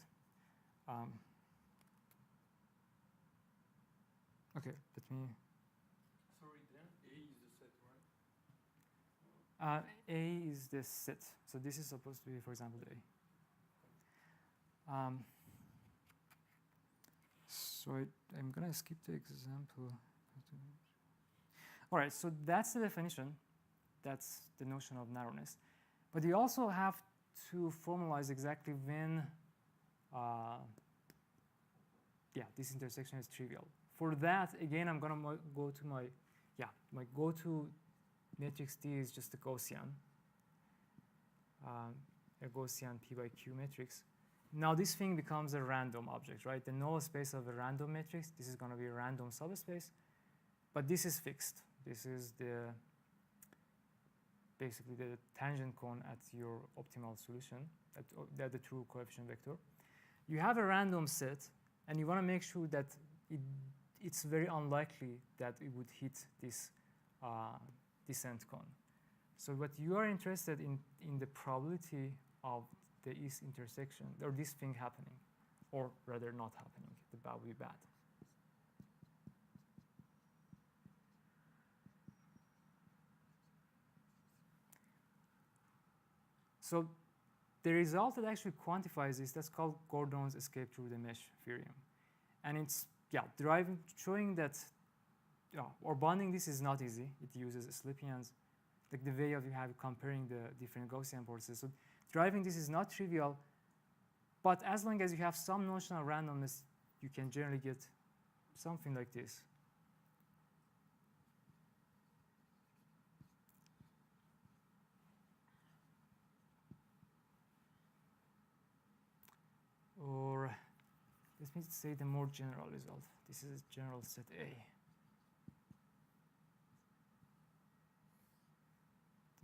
Okay, let me. Sorry, then A is the set, right? A is the set. So this is supposed to be, for example, A. So I'm going to skip the example. All right, so that's the definition. That's the notion of narrowness. But you also have to formalize exactly when this intersection is trivial. For that, again, I'm going to go to my go-to matrix T is just a Gaussian P by Q matrix. Now this thing becomes a random object, right? The null space of a random matrix, this is going to be a random subspace, but this is fixed. This is basically the tangent cone at your optimal solution, at the true coefficient vector. You have a random set, and you want to make sure that it's very unlikely that it would hit this descent cone. So what you are interested in the probability of the east intersection, or this thing happening, or rather not happening. That would be bad. So the result that actually quantifies this, that's called Gordon's escape through the mesh theorem. And it's showing that, or bonding this is not easy. It uses Slipians, like the way of you have comparing the different Gaussian forces. So driving this is not trivial, but as long as you have some notion of randomness, you can generally get something like this. Or let me say the more general result. This is general set A.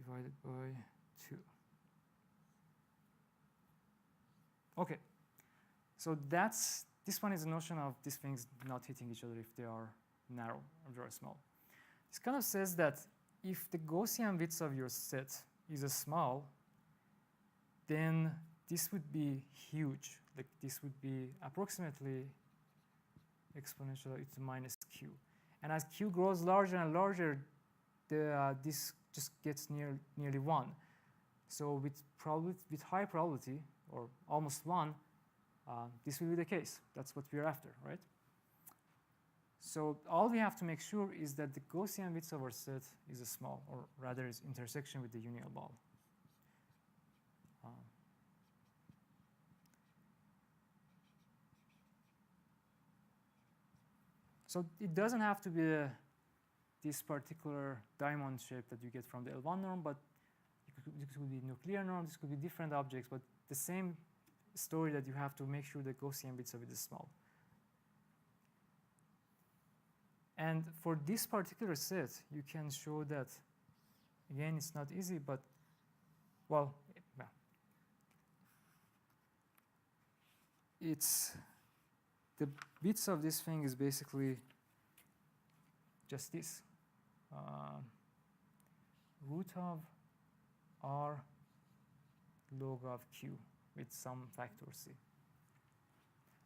Divided by 2. Okay. So this one is a notion of these things not hitting each other if they are narrow or very small. This kind of says that if the Gaussian width of your set is a small, then this would be huge. Like this would be approximately exponential e to the minus q. And as q grows larger and larger, this just gets nearly 1. So with high probability, or almost 1, this will be the case. That's what we're after, right? So all we have to make sure is that the Gaussian width of our set is a small, or rather is intersection with the union ball. So it doesn't have to be this particular diamond shape that you get from the L1 norm, but it could be nuclear norm, this could be different objects, but the same story that you have to make sure the Gaussian width of it is small. And for this particular set, you can show that, again, it's not easy, but, well, it's the bits of this thing is basically just this. Root of r log of q with some factor c.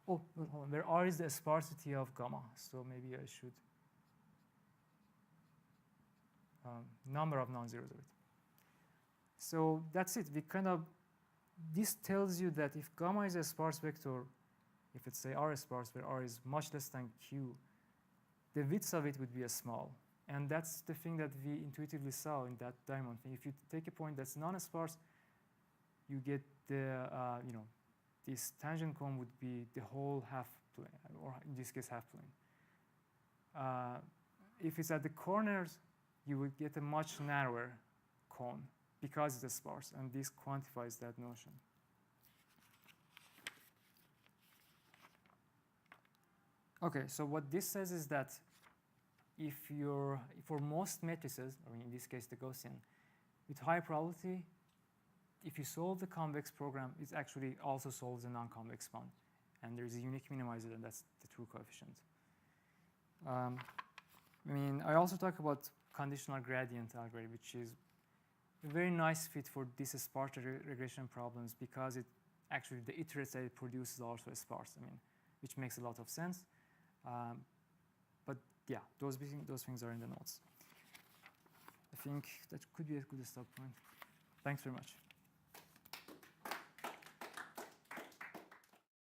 Oh, hold on. Where r is the sparsity of gamma, so maybe I should number of non-zeros of it. So that's it. This tells you that if gamma is a sparse vector, if it's say r is sparse, where r is much less than q, the width of it would be a small. And that's the thing that we intuitively saw in that diamond thing. If you take a point that's non-sparse, you get the, this tangent cone would be the whole half plane, or in this case, half plane. If it's at the corners, you would get a much narrower cone because it's sparse, and this quantifies that notion. Okay, so what this says is that for most matrices, I mean in this case the Gaussian, with high probability, if you solve the convex program, it actually also solves the non-convex one. And there's a unique minimizer, and that's the true coefficient. I also talk about conditional gradient algorithm, which is a very nice fit for these sparse regression problems because it actually, the iterates that it produces are also sparse, which makes a lot of sense. But yeah, those things are in the notes. I think that could be a good stop point. Thanks very much.